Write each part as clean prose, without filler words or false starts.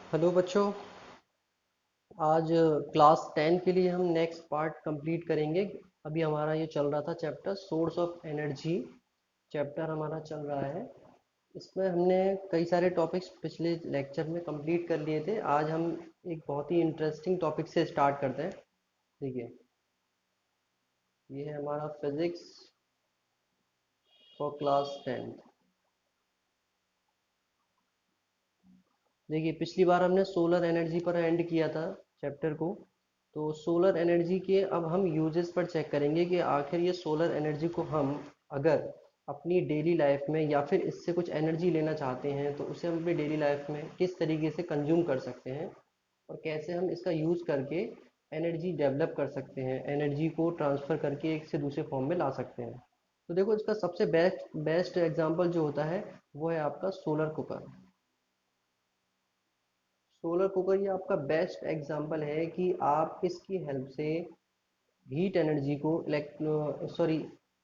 Hello बच्चों। आज class 10 के लिए हम नेक्स्ट पार्ट कंप्लीट करेंगे। अभी हमारा ये चल रहा था chapter source of energy. Chapter हमारा चल रहा है। इसमें हमने कई सारे टॉपिक्स पिछले लेक्चर में कंप्लीट कर लिए थे। आज हम एक बहुत ही इंटरेस्टिंग टॉपिक से स्टार्ट करते हैं। देखिए, ये है हमारा फिजिक्स फॉर क्लास 10। देखिए, पिछली बार हमने सोलर एनर्जी पर एंड किया था चैप्टर को। तो सोलर एनर्जी के अब हम यूजेस पर चेक करेंगे कि आखिर ये सोलर एनर्जी को हम अगर अपनी डेली लाइफ में या फिर इससे कुछ एनर्जी लेना चाहते हैं तो उसे हम अपनी डेली लाइफ में किस तरीके से कंज्यूम कर सकते हैं और कैसे हम इसका यूज़ करके एनर्जी डेवलप कर सकते हैं, एनर्जी को ट्रांसफ़र करके एक से दूसरे फॉर्म में ला सकते हैं। तो देखो, इसका सबसे बेस्ट बेस्ट एग्जांपल जो होता है वो है आपका सोलर कुकर। सोलर कुकर ये आपका बेस्ट एग्जांपल है कि आप इसकी हेल्प से हीट एनर्जी को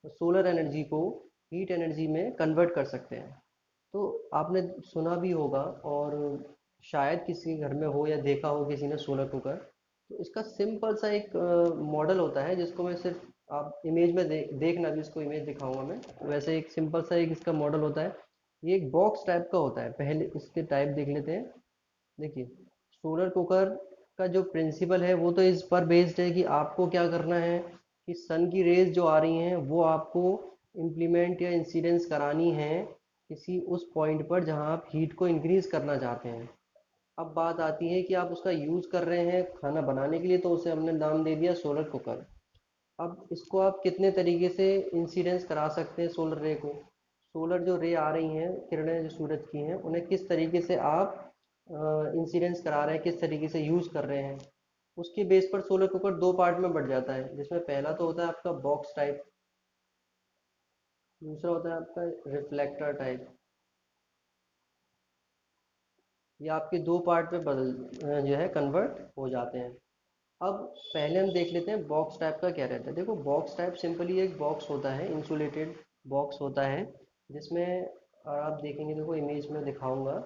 सोलर एनर्जी को हीट एनर्जी में कन्वर्ट कर सकते हैं। तो आपने सुना भी होगा और शायद किसी घर में हो या देखा हो किसी ने सोलर कुकर। तो इसका सिंपल सा एक मॉडल होता है जिसको मैं सिर्फ आप इमेज में देखना भी, इसको इमेज दिखाऊंगा मैं। वैसे एक सिंपल सा एक इसका मॉडल होता है। ये एक बॉक्स टाइप का होता है। पहले इसके टाइप देख लेते हैं। देखिए, सोलर कुकर का जो प्रिंसिपल है वो तो इस पर बेस्ड है कि आपको क्या करना है कि सन की रेज जो आ रही हैं वो आपको इम्प्लीमेंट या इंसिडेंस करानी है किसी उस पॉइंट पर जहां आप हीट को इंक्रीज करना चाहते हैं। अब बात आती है कि आप उसका यूज़ कर रहे हैं खाना बनाने के लिए, तो उसे हमने नाम दे दिया सोलर कुकर। अब इसको आप कितने तरीके से इंसिडेंस करा सकते हैं सोलर रे को। सोलर जो रे आ रही हैं, किरणें जो सूरज की हैं, उन्हें किस तरीके से आप इंसिडेंस करा रहे हैं, किस तरीके से यूज़ कर रहे हैं, उसके बेस पर सोलर कुकर दो पार्ट में बढ़ जाता है। जिसमें पहला तो होता है आपका बॉक्स टाइप, दूसरा होता है आपका रिफ्लेक्टर टाइप। ये आपके दो पार्ट में जो है कन्वर्ट हो जाते हैं। अब पहले हम देख लेते हैं बॉक्स टाइप का क्या रहता है। देखो, बॉक्स टाइप सिंपली एक बॉक्स होता है, इंसुलेटेड बॉक्स होता है जिसमें आप देखेंगे, देखो इमेज में दिखाऊंगा।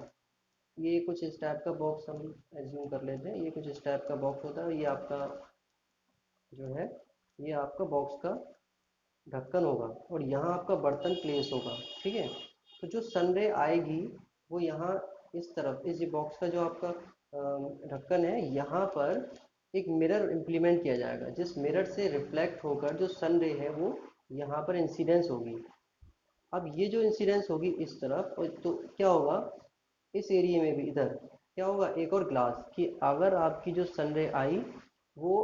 ये कुछ इस टाइप का बॉक्स हम एज्यूम कर लेते हैं। ये कुछ इस टाइप का बॉक्स होता है। ये आपका जो है, ये आपका बॉक्स का ढक्कन होगा और यहाँ आपका बर्तन प्लेस होगा। ठीक है। तो जो सन रे आएगी वो यहाँ इस तरफ, इस बॉक्स का जो आपका ढक्कन है, यहाँ पर एक मिरर इम्प्लीमेंट किया जाएगा जिस मिरर से रिफ्लेक्ट होकर जो सन रे है वो यहाँ पर इंसिडेंस होगी। अब ये जो इंसिडेंस होगी इस तरफ, और तो क्या होगा, इस एरिया में भी इधर क्या होगा, एक और ग्लास, कि अगर आपकी जो सन रे आई वो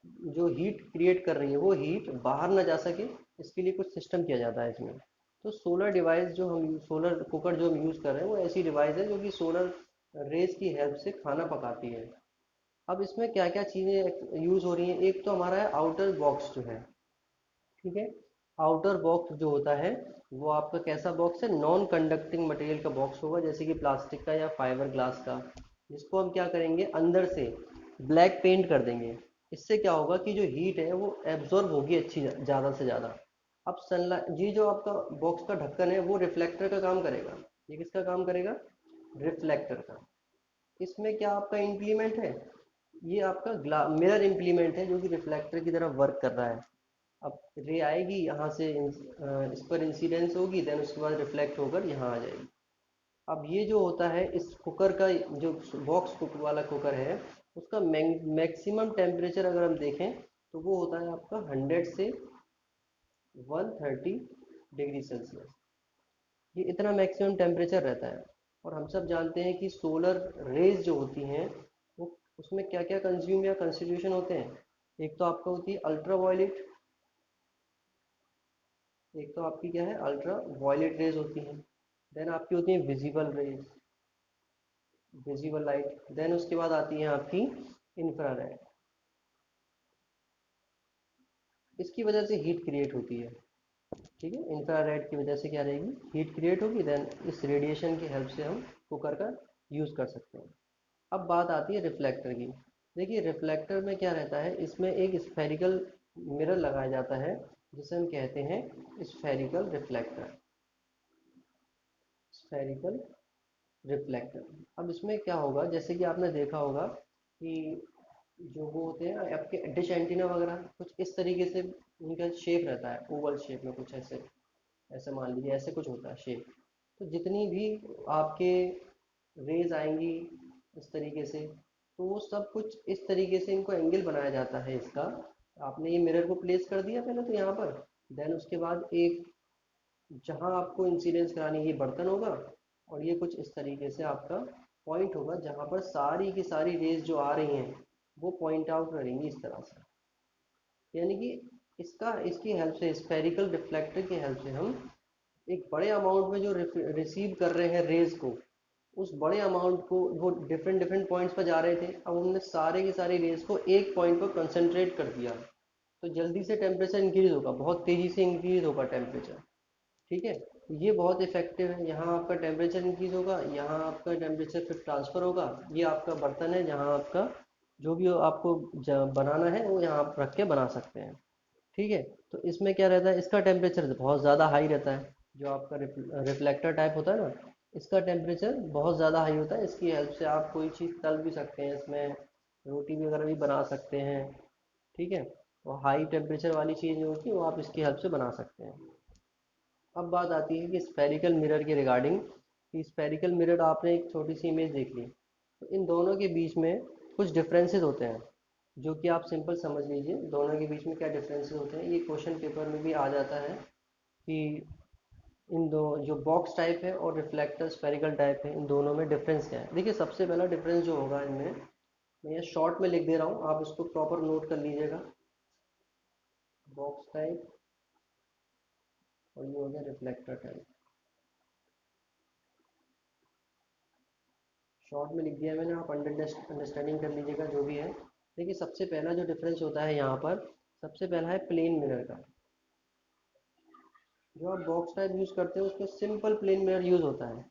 जो हीट क्रिएट कर रही है वो हीट बाहर ना जा सके, इसके लिए कुछ सिस्टम किया जाता है इसमें। तो सोलर डिवाइस जो हम सोलर कुकर जो हम यूज़ कर रहे हैं वो ऐसी डिवाइस है जो कि सोलर रेज की हेल्प से खाना पकाती है। अब इसमें क्या क्या चीज़ें यूज़ हो रही हैं, एक तो हमारा है आउटर बॉक्स जो है। ठीक है। आउटर बॉक्स जो होता है वो आपका कैसा बॉक्स है, नॉन कंडक्टिंग मटेरियल का बॉक्स होगा, जैसे कि प्लास्टिक का या फाइबर ग्लास का, जिसको हम क्या करेंगे, अंदर से ब्लैक पेंट कर देंगे। इससे क्या होगा कि जो हीट है वो एब्जॉर्ब होगी अच्छी, ज़्यादा से ज़्यादा। अब सनलाइट, ये जो आपका बॉक्स का ढक्कन है वो रिफ्लेक्टर का काम करेगा। ये किसका काम करेगा, रिफ्लेक्टर का। इसमें क्या आपका इम्प्लीमेंट है, ये आपका मिरर इम्प्लीमेंट है जो कि रिफ्लेक्टर की तरह वर्क कर रहा है। अब रे आएगी यहाँ से, इस पर इंसिडेंस होगी, देन उसके बाद रिफ्लेक्ट होकर यहाँ आ जाएगी। अब ये जो होता है इस कुकर का, जो बॉक्स कुकर वाला कुकर है, उसका मैक्सिमम टेम्परेचर अगर हम देखें तो वो होता है आपका 100 से 130 डिग्री सेल्सियस। ये इतना मैक्सिमम टेम्परेचर रहता है। और हम सब जानते हैं कि सोलर रेज जो होती हैं वो, उसमें क्या क्या कंज्यूम या कंस्टिट्यूशन होते हैं। एक तो आपका होती है अल्ट्रा वायलेट, एक तो आपकी क्या है, अल्ट्रा वायलेट रेज होती हैं। देन आपकी होती है visible rays, visible light. Then उसके बाद आती है आपकी इंफ्रारेड। इसकी वजह से हीट क्रिएट होती है। ठीक है, इंफ्रारेड की वजह से क्या रहेगी, हीट क्रिएट होगी। देन इस रेडिएशन की हेल्प से हम कुकर का यूज़ कर सकते हैं। अब बात आती है रिफ्लेक्टर की। देखिए, रिफ्लेक्टर में क्या रहता है, इसमें एक स्फेरिकल मिरर लगाया जाता है जिसे हम कहते हैं स्फेरिकल रिफ्लेक्टर। Spherical reflector. अब इसमें क्या होगा, जैसे कि आपने देखा होगा कि जो वो होते हैं आपके डिश एंटीना वगैरह, कुछ इस तरीके से उनका शेप रहता है, ओवल शेप में कुछ ऐसे, ऐसे मान लीजिए ऐसे कुछ होता है शेप। तो जितनी भी आपके रेज आएंगी इस तरीके से, तो वो सब कुछ इस तरीके से इनको एंगल बनाया जाता है इसका। आपने ये मिरर को प्लेस कर दिया पहले तो यहाँ पर, देन उसके बाद एक जहाँ आपको इंसिडेंस करानी है ये बर्तन होगा, और ये कुछ इस तरीके से आपका पॉइंट होगा जहाँ पर सारी की सारी रेज जो आ रही हैं वो पॉइंट आउट करेंगी इस तरह से। यानी कि इसकी हेल्प से, स्फेरिकल रिफ्लेक्टर की हेल्प से हम एक बड़े अमाउंट में जो रिसीव कर रहे हैं रेज को, उस बड़े अमाउंट को, वो डिफरेंट डिफरेंट पॉइंट्स पर जा रहे थे, अब हमने सारे की सारी रेज को एक पॉइंट पर कंसंट्रेट कर दिया, तो जल्दी से टेम्परेचर इंक्रीज होगा, बहुत तेजी से इंक्रीज होगा टेम्परेचर। ठीक है, ये बहुत इफेक्टिव है। यहाँ आपका टेम्परेचर इंक्रीज होगा, यहाँ आपका टेम्परेचर फिर ट्रांसफ़र होगा। ये आपका बर्तन है जहाँ आपका जो भी आपको बनाना है वो यहाँ आप रख के बना सकते हैं। ठीक है, तो इसमें क्या रहता है, इसका टेम्परेचर बहुत ज़्यादा हाई रहता है। जो आपका रिफ्लेक्टर टाइप होता है ना, इसका टेम्परेचर बहुत ज़्यादा हाई होता है। इसकी हेल्प से आप कोई चीज़ तल भी सकते हैं, इसमें रोटी वगैरह भी बना सकते हैं। ठीक है, और हाई टेम्परेचर वाली चीज़ जो होती है वो आप इसकी हेल्प से बना सकते हैं। अब बात आती है कि स्फेरिकल मिरर के रिगार्डिंग, कि स्फेरिकल मिरर आपने एक छोटी सी इमेज देख ली, तो इन दोनों के बीच में कुछ डिफरेंसेस होते हैं, जो कि आप सिंपल समझ लीजिए दोनों के बीच में क्या डिफरेंसेस होते हैं। ये क्वेश्चन पेपर में भी आ जाता है कि इन दो जो बॉक्स टाइप है और रिफ्लेक्टर स्फेरिकल टाइप है, इन दोनों में डिफरेंस क्या है। देखिए सबसे पहला डिफरेंस जो होगा इनमें, मैं ये शॉर्ट में लिख दे रहा हूँ, आप इसको प्रॉपर नोट कर लीजिएगा। बॉक्स टाइप और ये हो गया रिफ्लेक्टर टाइप। शॉर्ट में लिख दिया मैंने, आप अंडरस्टैंडिंग कर लीजिएगा जो भी है। देखिए सबसे पहला जो डिफरेंस होता है यहाँ पर, सबसे पहला है प्लेन मिरर का। जो आप बॉक्स टाइप यूज़ करते हैं उसमें सिंपल प्लेन मिरर यूज़ होता है।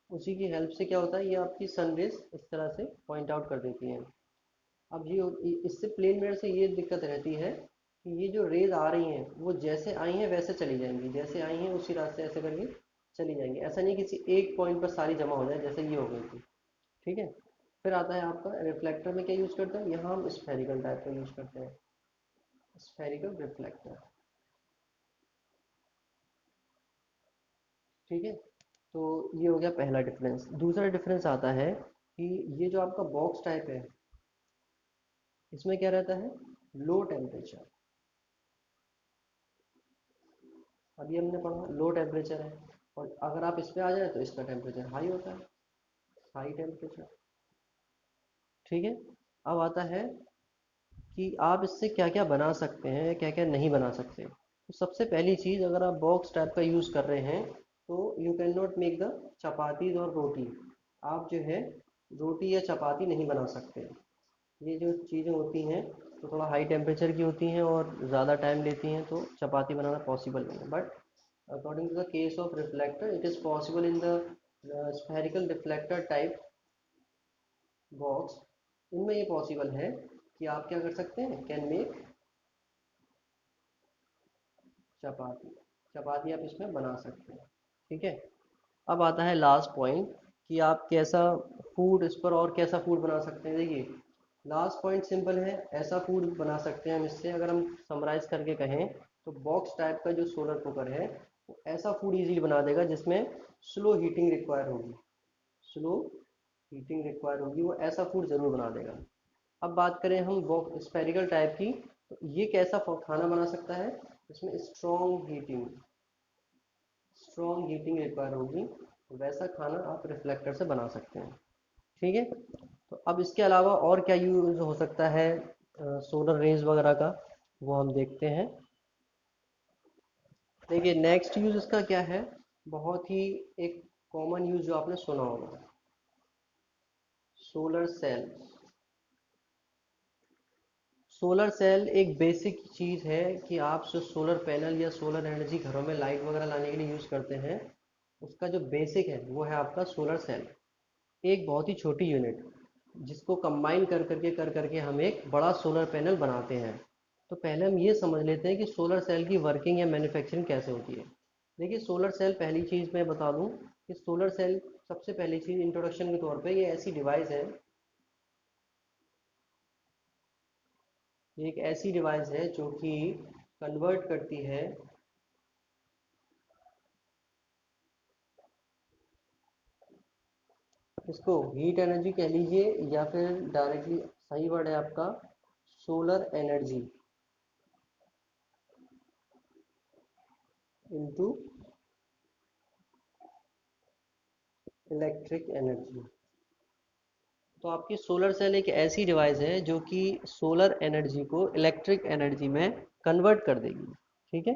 उसी की हेल्प से क्या होता है, ये आपकी सनरेज इस तरह से पॉइंट आउट कर देती हैं। अब ये इससे प्लेन मिरर से ये दिक्कत रहती है कि ये जो रेज आ रही हैं वो जैसे आई हैं वैसे चली जाएंगी, जैसे आई हैं उसी रास्ते ऐसे करके चली जाएंगी। ऐसा नहीं किसी एक पॉइंट पर सारी जमा हो जाए जैसे ये हो गई थी। ठीक है, फिर आता है आपका रिफ्लेक्टर में क्या यूज़ करते हैं, यहाँ हम स्फेरिकल टाइप का यूज़ करते हैं, स्फेरिकल रिफ्लेक्टर। ठीक है, तो ये हो गया पहला डिफरेंस। दूसरा डिफरेंस आता है कि ये जो आपका बॉक्स टाइप है, इसमें क्या रहता है, लो टेम्परेचर। अभी हमने पढ़ा लो टेम्परेचर है, और अगर आप इस पे आ जाए तो इसका टेम्परेचर हाई होता है, हाई टेम्परेचर। ठीक है, अब आता है कि आप इससे क्या क्या बना सकते हैं, क्या क्या नहीं बना सकते। तो सबसे पहली चीज़, अगर आप बॉक्स टाइप का यूज़ कर रहे हैं तो you can not make the chapatis और रोटी। आप जो है रोटी या चपाती नहीं बना सकते। ये जो चीज़ें होती हैं तो थोड़ा हाई टेम्परेचर की होती हैं और ज़्यादा टाइम लेती हैं, तो चपाती बनाना पॉसिबल नहीं है। But according to the case of reflector, it is possible in the spherical reflector type box. इनमें ये पॉसिबल है कि आप क्या कर सकते हैं, कैन मेक चपाती। चपाती आप इसमें बना सकते हैं। ठीक है, अब आता है लास्ट पॉइंट कि आप कैसा फूड इस पर और कैसा फूड बना सकते हैं। देखिए लास्ट पॉइंट सिंपल है, ऐसा फूड बना सकते हैं हम इससे। अगर हम समराइज करके कहें तो बॉक्स टाइप का जो सोलर कुकर है वो ऐसा फूड इजीली बना देगा जिसमें स्लो हीटिंग रिक्वायर होगी, स्लो हीटिंग रिक्वायर होगी, वो ऐसा फूड ज़रूर बना देगा। अब बात करें हम स्फेरिकल टाइप की, तो ये कैसा खाना बना सकता है, इसमें स्ट्रॉन्ग हीटिंग रिक्वायर होगी, तो वैसा खाना आप रिफ्लेक्टर से बना सकते हैं। ठीक है, तो अब इसके अलावा और क्या यूज़ हो सकता है सोलर रेज वगैरह का, वो हम देखते हैं। देखिए नेक्स्ट यूज़ इसका क्या है, बहुत ही एक कॉमन यूज़ जो आपने सुना होगा, सोलर सेल। सोलर सेल एक बेसिक चीज़ है कि आप जो सोलर पैनल या सोलर एनर्जी घरों में लाइट वगैरह लाने के लिए यूज़ करते हैं, उसका जो बेसिक है वो है आपका सोलर सेल। एक बहुत ही छोटी यूनिट जिसको कंबाइन कर करके हम एक बड़ा सोलर पैनल बनाते हैं। तो पहले हम ये समझ लेते हैं कि सोलर सेल की वर्किंग या मैन्युफैक्चरिंग कैसे होती है। देखिए सोलर सेल, पहली चीज़ मैं बता दूं कि सोलर सेल, सबसे पहली चीज इंट्रोडक्शन के तौर पे, ये ऐसी डिवाइस है, ये एक ऐसी डिवाइस है जो कि कन्वर्ट करती है इसको हीट एनर्जी कह लीजिए, या फिर डायरेक्टली सही वर्ड है आपका solar energy into electric energy. तो आपकी सोलर सेल एक ऐसी डिवाइस है जो कि सोलर एनर्जी को इलेक्ट्रिक एनर्जी में कन्वर्ट कर देगी। ठीक है।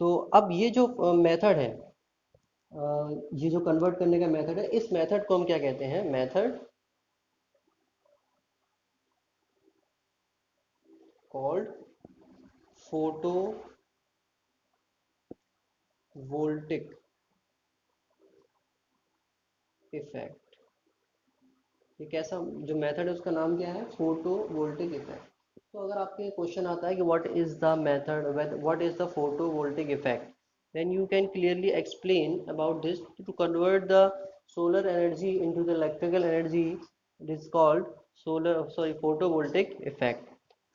तो अब ये जो मेथड है, ये जो कन्वर्ट करने का मेथड है, इस मेथड को हम क्या कहते हैं? Method called photo voltaic effect. ये कैसा जो मेथड है उसका नाम क्या है? Photo voltaic effect. तो अगर आपके क्वेश्चन आता है कि what is the method, what is the photo voltaic effect, then you can clearly explain about this. To convert the solar energy into the electrical energy, it is called photovoltaic effect.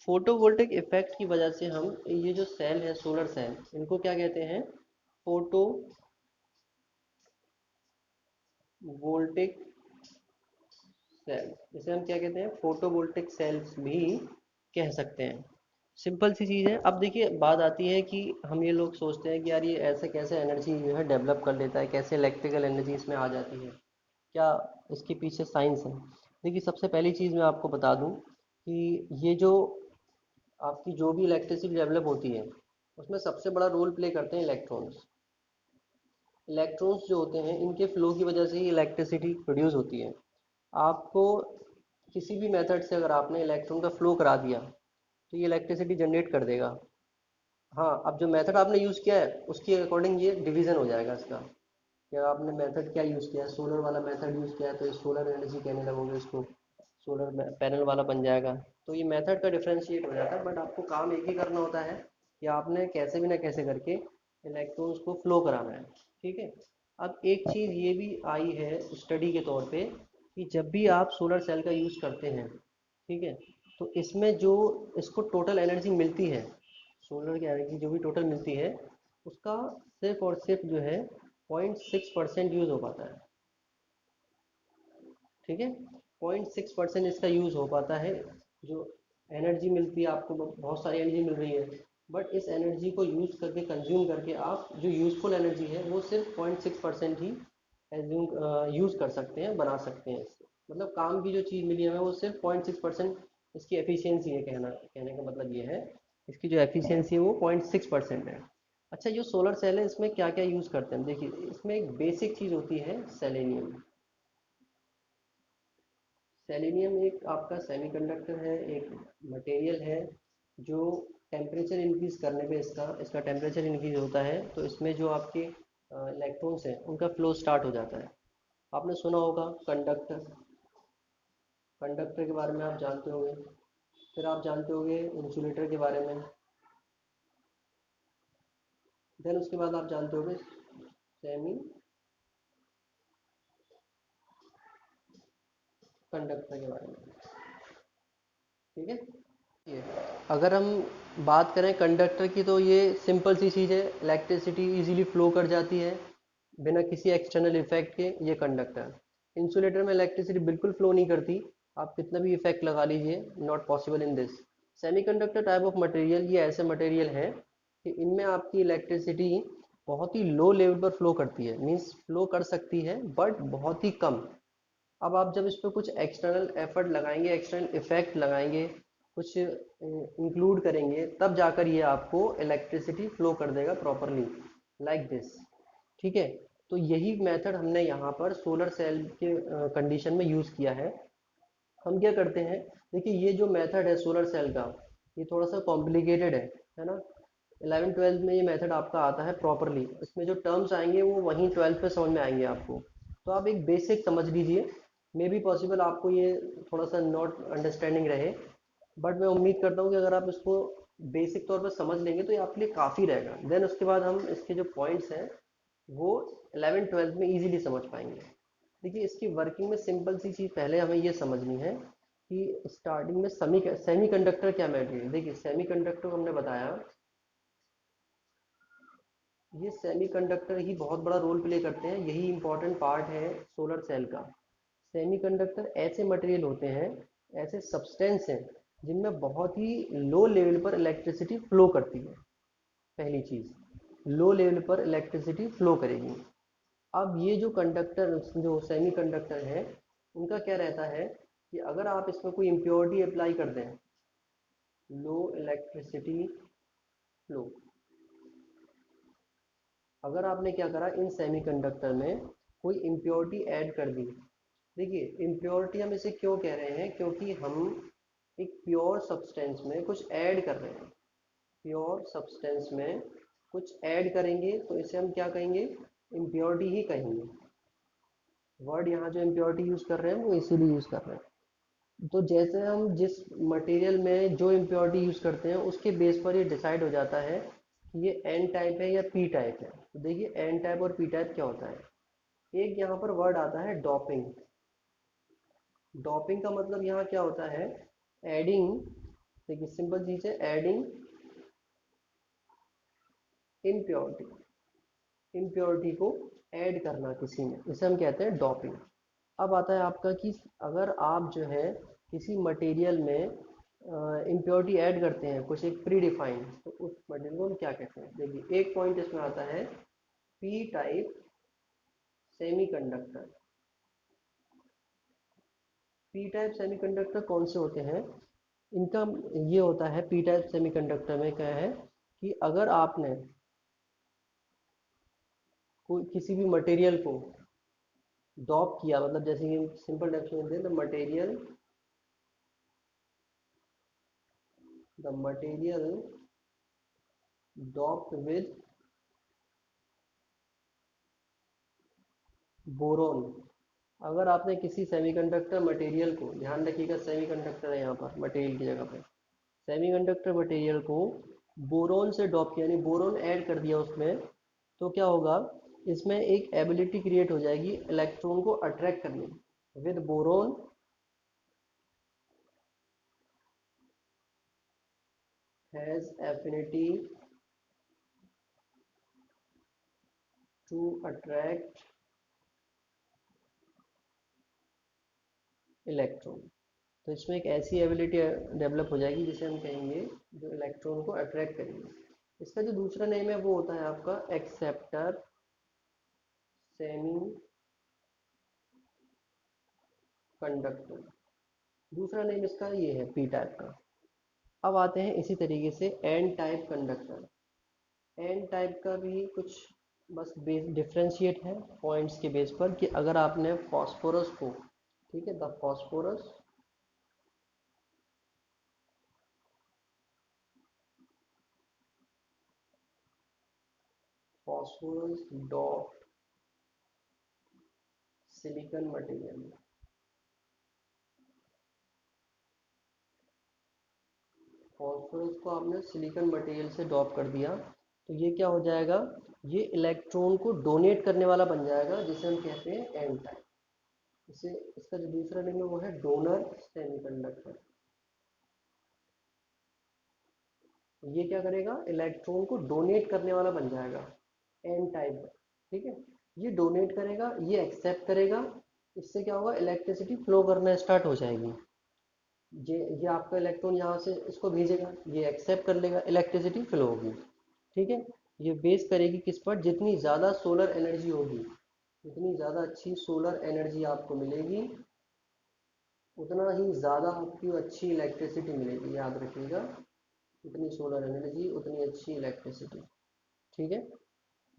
Photovoltaic effect की वजह से हम ये जो cell है, solar cell, इनको क्या कहते हैं? Photo voltaic cell. इसे हम क्या कहते हैं? फोटोवोल्टिक सेल्स भी कह सकते हैं। सिंपल सी चीज़ है। अब देखिए, बात आती है कि हम ये लोग सोचते हैं कि यार ये ऐसे कैसे एनर्जी जो है डेवलप कर लेता है, कैसे इलेक्ट्रिकल एनर्जी इसमें आ जाती है, क्या इसके पीछे साइंस है? देखिए, सबसे पहली चीज़ मैं आपको बता दूं कि ये जो आपकी जो भी इलेक्ट्रिसिटी डेवलप होती है, उसमें सबसे बड़ा रोल प्ले करते हैं इलेक्ट्रॉन्स। इलेक्ट्रॉन्स जो होते हैं, इनके फ्लो की वजह से ही इलेक्ट्रिसिटी प्रोड्यूस होती है। आपको किसी भी मेथड से अगर आपने इलेक्ट्रॉन का फ्लो करा दिया तो ये इलेक्ट्रिसिटी जनरेट कर देगा। हाँ, अब जो मेथड आपने यूज़ किया है उसके अकॉर्डिंग ये डिवीज़न हो जाएगा इसका। क्या आपने मेथड क्या यूज़ किया है? सोलर वाला मेथड यूज़ किया है तो ये सोलर एनर्जी कहने लगोगे इसको, सोलर पैनल वाला बन जाएगा। तो ये मेथड का डिफ्रेंशिएट हो जाता है, बट आपको काम एक ही करना होता है कि आपने कैसे भी ना कैसे करके इलेक्ट्रॉन्स को फ्लो कराना है। ठीक है। अब एक चीज़ ये भी आई है स्टडी के तौर पे कि जब भी आप सोलर सेल का यूज़ करते हैं, ठीक है, तो इसमें जो इसको टोटल एनर्जी मिलती है, सोलर की एनर्जी जो भी टोटल मिलती है, उसका सिर्फ और सिर्फ जो है 0.6% यूज़ हो पाता है। ठीक है। 0.6% इसका यूज़ हो पाता है। जो एनर्जी मिलती है आपको, बहुत सारी एनर्जी मिल रही है, बट इस एनर्जी को यूज़ करके, कंज्यूम करके, आप जो यूज़फुल एनर्जी है वो सिर्फ 0.6% ही एज्यूम यूज़ कर सकते हैं, बना सकते हैं इससे। मतलब काम की जो चीज़ मिली है हमें वो सिर्फ 0.6% इसकी एफिशिएंसी है। कहने का मतलब ये है, इसकी जो एफिशिएंसी है वो 0.6% है। अच्छा, जो सोलर सेल है इसमें क्या क्या यूज़ करते हैं? देखिए, इसमें एक बेसिक चीज़ होती है सेलेनियम। सेलेनियम एक आपका सेमीकंडक्टर है, एक मटेरियल है जो टेम्परेचर इंक्रीज करने पे इसका इसका टेम्परेचर इंक्रीज होता है, तो इसमें जो आपके इलेक्ट्रॉन्स हैं उनका फ्लो स्टार्ट हो जाता है। आपने सुना होगा कंडक्टर, कंडक्टर के बारे में आप जानते होंगे। फिर आप जानते होंगे इंसुलेटर के बारे में। देन उसके बाद आप जानते होंगे सेमी कंडक्टर के बारे में। ठीक है। ये अगर हम बात करें कंडक्टर की, तो ये सिंपल सी चीज़ है, इलेक्ट्रिसिटी इजीली फ्लो कर जाती है बिना किसी एक्सटर्नल इफेक्ट के। ये कंडक्टर। इंसुलेटर में इलेक्ट्रिसिटी बिल्कुल फ्लो नहीं करती, आप कितना भी इफेक्ट लगा लीजिए, not possible in this. Semiconductor type of material, ये ऐसे मटेरियल है कि इनमें आपकी इलेक्ट्रिसिटी बहुत ही लो लेवल पर फ्लो करती है, मीन्स फ्लो कर सकती है बट बहुत ही कम। अब आप जब इस पर कुछ एक्सटर्नल एफर्ट लगाएंगे, एक्सटर्नल इफेक्ट लगाएंगे, कुछ इंक्लूड करेंगे, तब जाकर ये आपको इलेक्ट्रिसिटी फ्लो कर देगा प्रॉपरली, लाइक दिस। ठीक है। तो यही मेथड हमने यहाँ पर सोलर सेल के कंडीशन में यूज़ किया है। हम क्या करते हैं? देखिए, ये जो मेथड है सोलर सेल का, ये थोड़ा सा कॉम्प्लिकेटेड है ना। 11th 12th में ये मेथड आपका आता है प्रॉपरली, इसमें जो टर्म्स आएंगे वो वहीं 12th पे समझ में आएंगे आपको। तो आप एक बेसिक समझ लीजिए, मे बी पॉसिबल आपको ये थोड़ा सा नॉट अंडरस्टैंडिंग रहे, बट मैं उम्मीद करता हूँ कि अगर आप इसको बेसिक तौर पर समझ लेंगे तो ये आपके लिए काफ़ी रहेगा। देन उसके बाद हम इसके जो पॉइंट्स हैं वो 11th 12th में इजीली समझ पाएंगे। देखिए इसकी वर्किंग में सिंपल सी चीज़ पहले हमें ये समझनी है कि स्टार्टिंग में सेमीकंडक्टर क्या मटेरियल। देखिए सेमीकंडक्टर को हमने बताया, ये सेमीकंडक्टर ही बहुत बड़ा रोल प्ले करते हैं, यही इंपॉर्टेंट पार्ट है सोलर सेल का। सेमीकंडक्टर ऐसे मटेरियल होते हैं, ऐसे सब्सटेंस हैं जिनमें बहुत ही लो लेवल पर इलेक्ट्रिसिटी फ्लो करती है। पहली चीज़, लो लेवल पर इलेक्ट्रिसिटी फ्लो करेगी। अब ये जो कंडक्टर, जो सेमी कंडक्टर है, उनका क्या रहता है कि अगर आप इसमें कोई इम्प्योरिटी अप्लाई कर दें, लो इलेक्ट्रिसिटी फ्लो, अगर आपने क्या करा इन सेमीकंडक्टर में कोई इम्प्योरिटी ऐड कर दी। देखिए इम्प्योरिटी हम इसे क्यों कह रहे हैं, क्योंकि हम एक प्योर सब्सटेंस में कुछ ऐड कर रहे हैं। प्योर सब्सटेंस में कुछ ऐड करेंगे तो इसे हम क्या कहेंगे, इम्प्योरिटी ही कहेंगे। वर्ड यहाँ जो इम्प्योरिटी यूज़ कर रहे हैं वो इसीलिए यूज़ कर रहे हैं। तो जैसे हम जिस मटेरियल में जो इम्प्योरिटी यूज़ करते हैं उसके बेस पर ये डिसाइड हो जाता है कि ये एन टाइप है या पी टाइप है। तो देखिए एन टाइप और पी टाइप क्या होता है। एक यहाँ पर वर्ड आता है डॉपिंग। डॉपिंग का मतलब यहाँ क्या होता है, एडिंग। देखिए सिंपल चीज़ है, एडिंग इम्प्योरिटी, इम्प्योरिटी को ऐड करना किसी में, इसे हम कहते हैं डॉपिंग। अब आता है आपका कि अगर आप जो है किसी मटेरियल में इम्प्योरिटी ऐड करते हैं कुछ एक प्री डिफाइंड, तो उस मटेरियल को हम क्या कहते हैं। देखिए एक पॉइंट इसमें आता है P type semiconductor. P type semiconductor कौन से होते हैं, इनका ये होता है पी टाइप सेमीकंडक्टर में क्या है कि अगर आपने कोई किसी भी मटेरियल को डॉप किया, मतलब जैसे कि सिंपल डेफिनेशन दें, the material doped with boron. अगर आपने किसी सेमीकंडक्टर मटेरियल को, ध्यान रखिएगा सेमीकंडक्टर है यहाँ पर मटेरियल की जगह पे, सेमीकंडक्टर मटेरियल को बोरोन से डॉप किया, यानी बोरोन ऐड कर दिया उसमें, तो क्या होगा, इसमें एक एबिलिटी क्रिएट हो जाएगी इलेक्ट्रॉन को अट्रैक्ट करने की। With boron has affinity to attract electron. तो इसमें एक ऐसी एबिलिटी डेवलप हो जाएगी जिसे हम कहेंगे जो इलेक्ट्रॉन को अट्रैक्ट करेगी। इसका जो दूसरा नेम है वो होता है आपका एक्सेप्टर सेमी कंडक्टर। दूसरा नेम इसका ये है पी टाइप का। अब आते हैं इसी तरीके से N type conductor. N type का भी कुछ बस बेस डिफ्रेंशिएट है पॉइंट्स के बेस पर, कि अगर आपने फॉस्फोरस को, ठीक है, the phosphorus dot silicon material, phosphorus को आपने सिलिकॉन मटेरियल से डॉप कर दिया, तो ये क्या हो जाएगा, ये इलेक्ट्रॉन को डोनेट करने वाला बन जाएगा, जिसे हम कहते हैं एन टाइप। इसे, इसका जो दूसरा नेम है वो है डोनर सेमीकंडक्टर। ये क्या करेगा, इलेक्ट्रॉन को डोनेट करने वाला बन जाएगा, एन टाइप। ठीक है, ये डोनेट करेगा, ये एक्सेप्ट करेगा, इससे क्या होगा, इलेक्ट्रिसिटी फ्लो करना स्टार्ट हो जाएगी। ये आपका इलेक्ट्रॉन यहाँ से इसको भेजेगा, ये एक्सेप्ट कर लेगा, इलेक्ट्रिसिटी फ्लो होगी। ठीक है, ये बेस करेगी किस पर, जितनी ज़्यादा सोलर एनर्जी होगी, जितनी ज़्यादा अच्छी सोलर एनर्जी आपको मिलेगी, उतना ही ज़्यादा आपकी अच्छी इलेक्ट्रिसिटी मिलेगी। याद रखिएगा, उतनी सोलर एनर्जी उतनी अच्छी इलेक्ट्रिसिटी। ठीक है,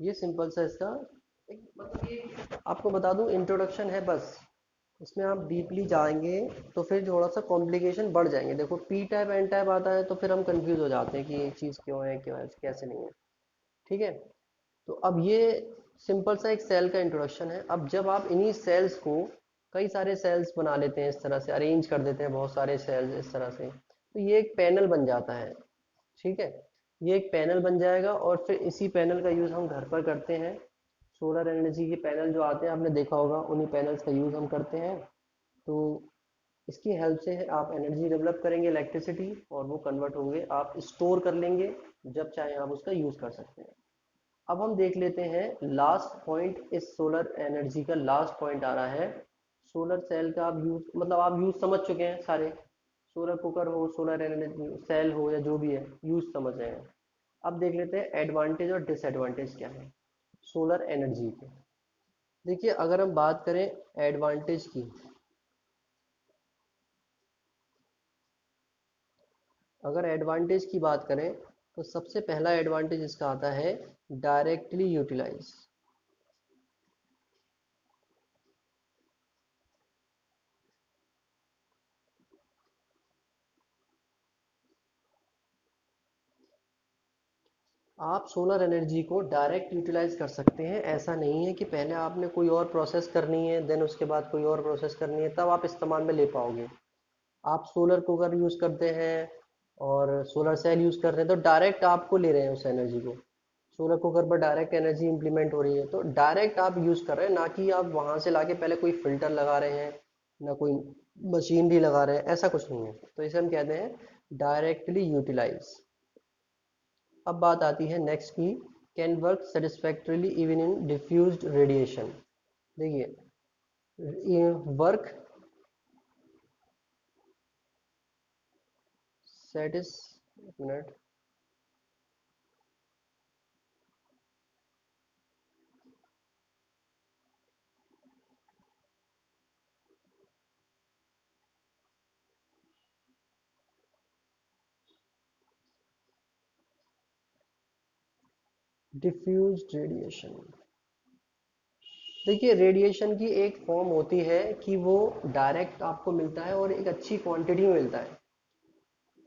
ये सिंपल सा इसका एक मतलब, ये आपको बता दूं इंट्रोडक्शन है बस। इसमें आप डीपली जाएंगे तो फिर थोड़ा सा कॉम्प्लिकेशन बढ़ जाएंगे। देखो पी टाइप एन टाइप आता है तो फिर हम कंफ्यूज हो जाते हैं कि ये चीज़ क्यों है, क्यों है, कैसे नहीं है। ठीक है, तो अब ये सिंपल सा एक सेल का इंट्रोडक्शन है। अब जब आप इन्हीं सेल्स को, कई सारे सेल्स बना लेते हैं, इस तरह से अरेंज कर देते हैं बहुत सारे सेल्स इस तरह से, तो ये एक पैनल बन जाता है। ठीक है, ये एक पैनल बन जाएगा और फिर इसी पैनल का यूज़ हम घर पर करते हैं। सोलर एनर्जी के पैनल जो आते हैं आपने देखा होगा, उन्हीं पैनल्स का यूज़ हम करते हैं। तो इसकी हेल्प से आप एनर्जी डेवलप करेंगे, इलेक्ट्रिसिटी, और वो कन्वर्ट होंगे, आप स्टोर कर लेंगे, जब चाहे आप उसका यूज़ कर सकते हैं। अब हम देख लेते हैं लास्ट पॉइंट, इस सोलर एनर्जी का लास्ट पॉइंट आ रहा है। सोलर सेल का आप यूज़, मतलब आप यूज़ समझ चुके हैं सारे, सोलर कुकर हो, सोलर एनर्जी सेल हो, या जो भी है यूज़ समझ रहे हैं। अब देख लेते हैं एडवांटेज और डिसएडवांटेज क्या है सोलर एनर्जी के। देखिए, अगर हम बात करें एडवांटेज की, अगर एडवांटेज की बात करें तो सबसे पहला एडवांटेज इसका आता है डायरेक्टली यूटिलाइज। आप सोलर एनर्जी को डायरेक्ट यूटिलाइज कर सकते हैं। ऐसा नहीं है कि पहले आपने कोई और प्रोसेस करनी है, देन उसके बाद कोई और प्रोसेस करनी है, तब आप इस्तेमाल में ले पाओगे। आप सोलर कुकर यूज़ करते हैं और सोलर सेल यूज़ कर रहे हैं, तो डायरेक्ट आपको ले रहे हैं उस एनर्जी को। सोलर कुकर पर डायरेक्ट एनर्जी इंप्लीमेंट हो रही है, तो डायरेक्ट आप यूज़ कर रहे हैं, ना कि आप वहाँ से लाके पहले कोई फिल्टर लगा रहे हैं, ना कोई मशीनरी लगा रहे हैं, ऐसा कुछ नहीं है। तो इसे हम कहते हैं डायरेक्टली यूटिलाइज। अब बात आती है नेक्स्ट की, can work satisfactorily even in diffused radiation. देखिए, वर्क सेटिस मिनट डिफ्यूज्ड रेडिएशन। देखिए, रेडिएशन की एक फॉर्म होती है कि वो डायरेक्ट आपको मिलता है और एक अच्छी क्वांटिटी में मिलता है,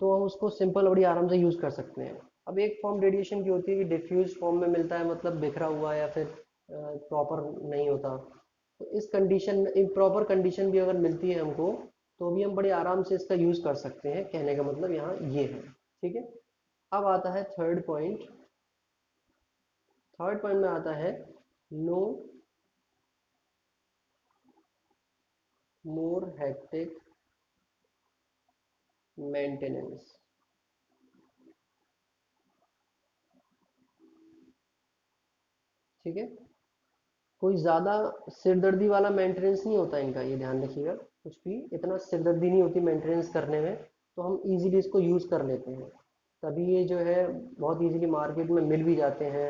तो हम उसको सिंपल बड़ी आराम से यूज़ कर सकते हैं। अब एक फॉर्म रेडिएशन की होती है कि डिफ्यूज फॉर्म में मिलता है, मतलब बिखरा हुआ या फिर प्रॉपर नहीं होता। तो इस कंडीशन में, इम्प्रॉपर कंडीशन भी अगर मिलती है हमको, तो भी हम बड़े आराम से इसका यूज़ कर सकते हैं। कहने का मतलब यहाँ ये है। ठीक है। अब आता है थर्ड पॉइंट। थर्ड पॉइंट में आता है नो मोर हेक्टिक मेंटेनेंस। ठीक है। कोई ज़्यादा सिरदर्दी वाला मेंटेनेंस नहीं होता इनका, ये ध्यान रखिएगा। कुछ भी इतना सिरदर्दी नहीं होती मेंटेनेंस करने में, तो हम इजीली इसको यूज़ कर लेते हैं। तभी ये जो है बहुत इजीली मार्केट में मिल भी जाते हैं।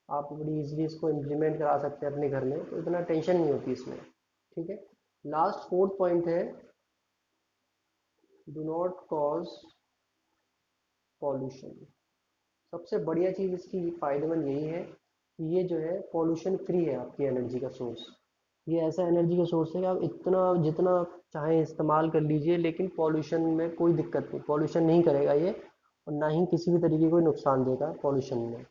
आप बड़ी इजीली इसको इम्प्लीमेंट करा सकते हैं अपने घर में, तो इतना टेंशन नहीं होती इसमें। ठीक है। लास्ट फोर्थ पॉइंट है डू नॉट कॉज पॉल्यूशन। सबसे बढ़िया चीज़ इसकी फ़ायदेमंद यही है कि ये जो है पॉल्यूशन फ्री है आपकी एनर्जी का सोर्स। ये ऐसा एनर्जी का सोर्स है कि आप इतना जितना चाहें इस्तेमाल कर लीजिए, लेकिन पॉल्यूशन में कोई दिक्कत नहीं, पॉल्यूशन नहीं करेगा ये, और ना ही किसी भी तरीके कोई नुकसान देगा पॉल्यूशन में।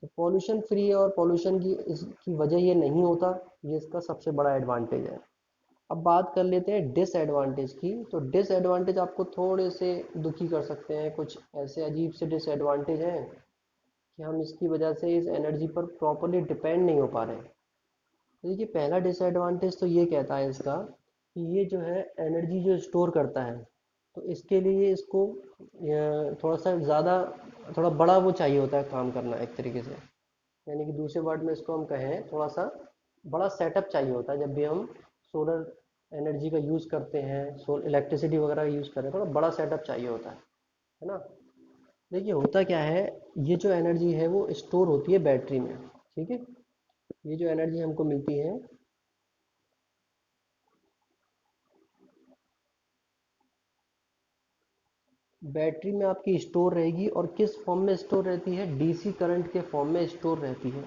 तो पॉल्यूशन फ्री है, और पॉल्यूशन की इसकी वजह ये नहीं होता, ये इसका सबसे बड़ा एडवांटेज है। अब बात कर लेते हैं डिसएडवांटेज की। तो डिसएडवांटेज आपको थोड़े से दुखी कर सकते हैं, कुछ ऐसे अजीब से डिसएडवांटेज हैं कि हम इसकी वजह से इस एनर्जी पर प्रॉपरली डिपेंड नहीं हो पा रहे हैं। तो देखिए, पहला डिसएडवांटेज तो ये कहता है इसका कि ये जो है एनर्जी जो स्टोर करता है, तो इसके लिए इसको थोड़ा सा ज़्यादा, थोड़ा बड़ा वो चाहिए होता है काम करना एक तरीके से। यानी कि दूसरे वर्ड में इसको हम कहें, थोड़ा सा बड़ा सेटअप चाहिए होता है जब भी हम सोलर एनर्जी का यूज़ करते हैं, इलेक्ट्रिसिटी वगैरह का यूज़ करते हैं, थोड़ा बड़ा सेटअप चाहिए होता है ना। देखिए, होता क्या है, ये जो एनर्जी है वो स्टोर होती है बैटरी में। ठीक है। ये जो एनर्जी हमको मिलती है, बैटरी में आपकी स्टोर रहेगी, और किस फॉर्म में स्टोर रहती है, डीसी करंट के फॉर्म में स्टोर रहती है।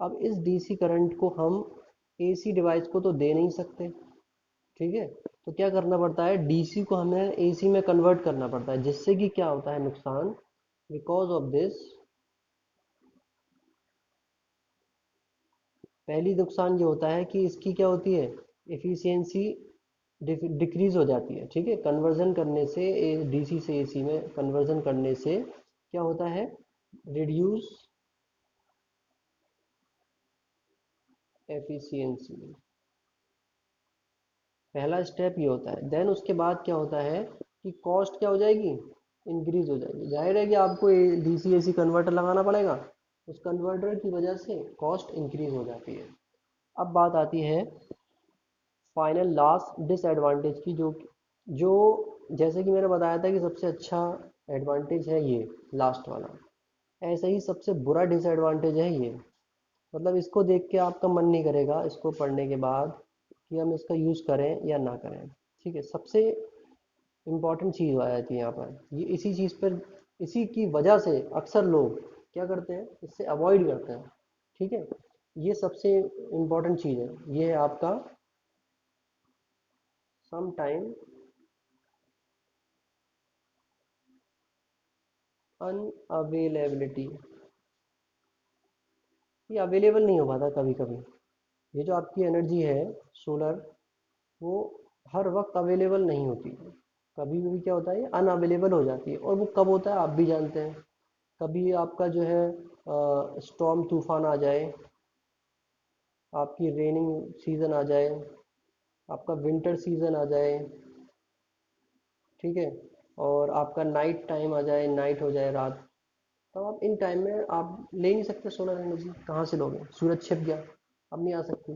अब इस डीसी करंट को हम एसी डिवाइस को तो दे नहीं सकते। ठीक है। तो क्या करना पड़ता है, डीसी को हमें एसी में कन्वर्ट करना पड़ता है, जिससे कि क्या होता है नुकसान, बिकॉज ऑफ दिस। पहली नुकसान ये होता है कि इसकी क्या होती है, एफिशिएंसी डिक्रीज हो जाती है। ठीक है। कन्वर्जन करने से, डीसी से एसी में कन्वर्जन करने से क्या होता है, रिड्यूस एफिशिएंसी, पहला स्टेप ये होता है। देन उसके बाद क्या होता है कि कॉस्ट क्या हो जाएगी, इंक्रीज हो जाएगी। जाहिर है कि आपको डीसी एसी कन्वर्टर लगाना पड़ेगा, उस कन्वर्टर की वजह से कॉस्ट इंक्रीज हो जाती है। अब बात आती है फाइनल लास्ट डिसएडवांटेज की, जो जो जैसे कि मैंने बताया था कि सबसे अच्छा एडवांटेज है ये लास्ट वाला, ऐसे ही सबसे बुरा डिसएडवांटेज है ये। मतलब इसको देख के आपका मन नहीं करेगा इसको पढ़ने के बाद कि हम इसका यूज़ करें या ना करें। ठीक है, सबसे इम्पॉर्टेंट चीज़ आ जाती है यहाँ पर, ये इसी चीज़ पर, इसी की वजह से अक्सर लोग क्या करते हैं, इससे अवॉइड करते हैं। ठीक है, ये सबसे इम्पॉर्टेंट चीज़ है, ये है आपका सम टाइम अनअवेलेबिलिटी। ये अवेलेबल नहीं हो पाता कभी कभी, ये जो आपकी एनर्जी है सोलर, वो हर वक्त अवेलेबल नहीं होती। कभी भी क्या होता है, ये अनअवेलेबल हो जाती है। और वो कब होता है आप भी जानते हैं, कभी आपका जो है स्टॉर्म तूफान आ जाए, आपकी रेनिंग सीजन आ जाए, आपका विंटर सीजन आ जाए, ठीक है, और आपका नाइट टाइम आ जाए, नाइट हो जाए रात, तब आप इन टाइम में आप ले नहीं सकते सोलर एनर्जी। कहाँ से लोगे, सूरज छिप गया, अब नहीं आ सकती।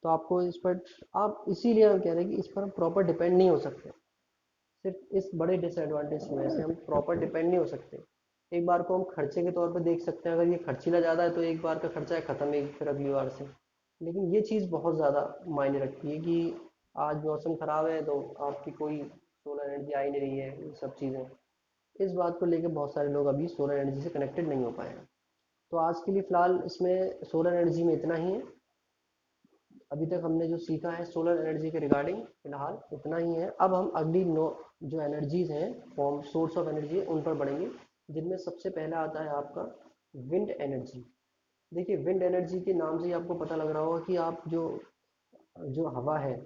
तो आपको इस पर, आप इसीलिए हम कह रहे हैं कि इस पर हम प्रॉपर डिपेंड नहीं हो सकते। सिर्फ इस बड़े डिसएडवांटेज की वजह से हम प्रॉपर डिपेंड नहीं हो सकते। एक बार को हम खर्चे के तौर पर देख सकते हैं, अगर ये खर्चीला ज़्यादा है तो एक बार का खर्चा है ख़त्म है फिर अगली बार से। लेकिन ये चीज़ बहुत ज़्यादा मायने रखती है कि आज मौसम ख़राब है तो आपकी कोई सोलर एनर्जी आ ही नहीं रही है, ये सब चीज़ें, इस बात को लेकर बहुत सारे लोग अभी सोलर एनर्जी से कनेक्टेड नहीं हो पाए हैं। तो आज के लिए फ़िलहाल इसमें सोलर एनर्जी में इतना ही है। अभी तक हमने जो सीखा है सोलर एनर्जी के रिगार्डिंग फिलहाल इतना ही है। अब हम अगली नो जो एनर्जीज हैं, फॉर्म सोर्स ऑफ एनर्जी, उन पर बढ़ेंगे, जिनमें सबसे पहला आता है आपका विंड एनर्जी। देखिए, विंड एनर्जी के नाम से ही आपको पता लग रहा होगा कि आप जो जो हवा है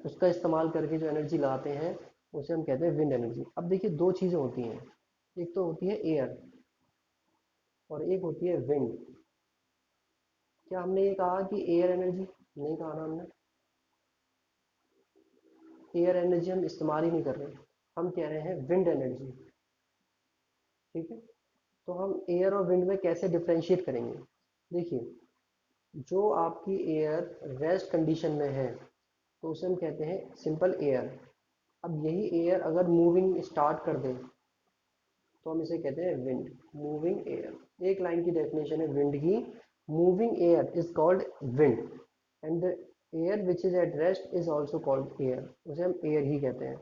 उसका इस्तेमाल करके जो एनर्जी लाते हैं उसे हम कहते हैं विंड एनर्जी। अब देखिए, दो चीज़ें होती हैं, एक तो होती है एयर और एक होती है विंड। क्या हमने ये कहा कि एयर एनर्जी, नहीं कहा ना हमने, एयर एनर्जी हम इस्तेमाल ही नहीं कर रहे, हम कह रहे हैं विंड एनर्जी। ठीक है, तो हम एयर और विंड में कैसे डिफरेंशिएट करेंगे। देखिए, जो आपकी एयर रेस्ट कंडीशन में है तो उसे हम कहते हैं सिंपल एयर। अब यही एयर अगर मूविंग स्टार्ट कर दे तो हम इसे कहते हैं विंड, मूविंग एयर। एक लाइन की डेफिनेशन है विंड की, moving air is called wind and the air which is at rest is also called air, उसे हम एयर ही कहते हैं।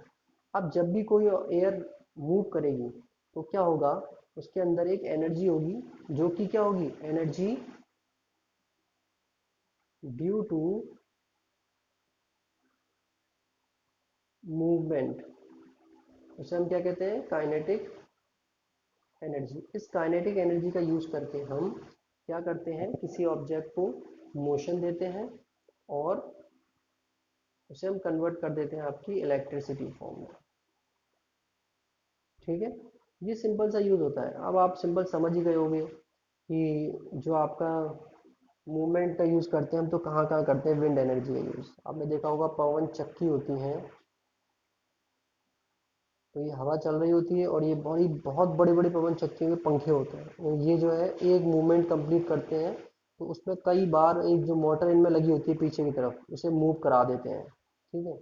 अब जब भी कोई एयर मूव करेगी तो क्या होगा, उसके अंदर एक एनर्जी होगी, जो कि क्या होगी, एनर्जी ड्यू टू मूवमेंट, उसे हम क्या कहते हैं, काइनेटिक एनर्जी। इस काइनेटिक एनर्जी का यूज करके हम क्या करते हैं, किसी ऑब्जेक्ट को मोशन देते हैं और उसे हम कन्वर्ट कर देते हैं आपकी इलेक्ट्रिसिटी फॉर्म में। ठीक है, ये सिंपल सा यूज होता है। अब आप सिंपल समझ ही गए होंगे कि जो आपका मूवमेंट का यूज करते हैं हम, तो कहाँ कहाँ करते हैं विंड एनर्जी का यूज। आपने देखा होगा पवन चक्की होती हैं, तो ये हवा चल रही होती है और ये बड़ी बहुत बड़ी बड़ी पवन चक्कियों के पंखे होते हैं, और ये जो है एक मूवमेंट कंप्लीट करते हैं, तो उसमें कई बार एक जो मोटर इनमें लगी होती है पीछे की तरफ, उसे मूव करा देते हैं। ठीक है,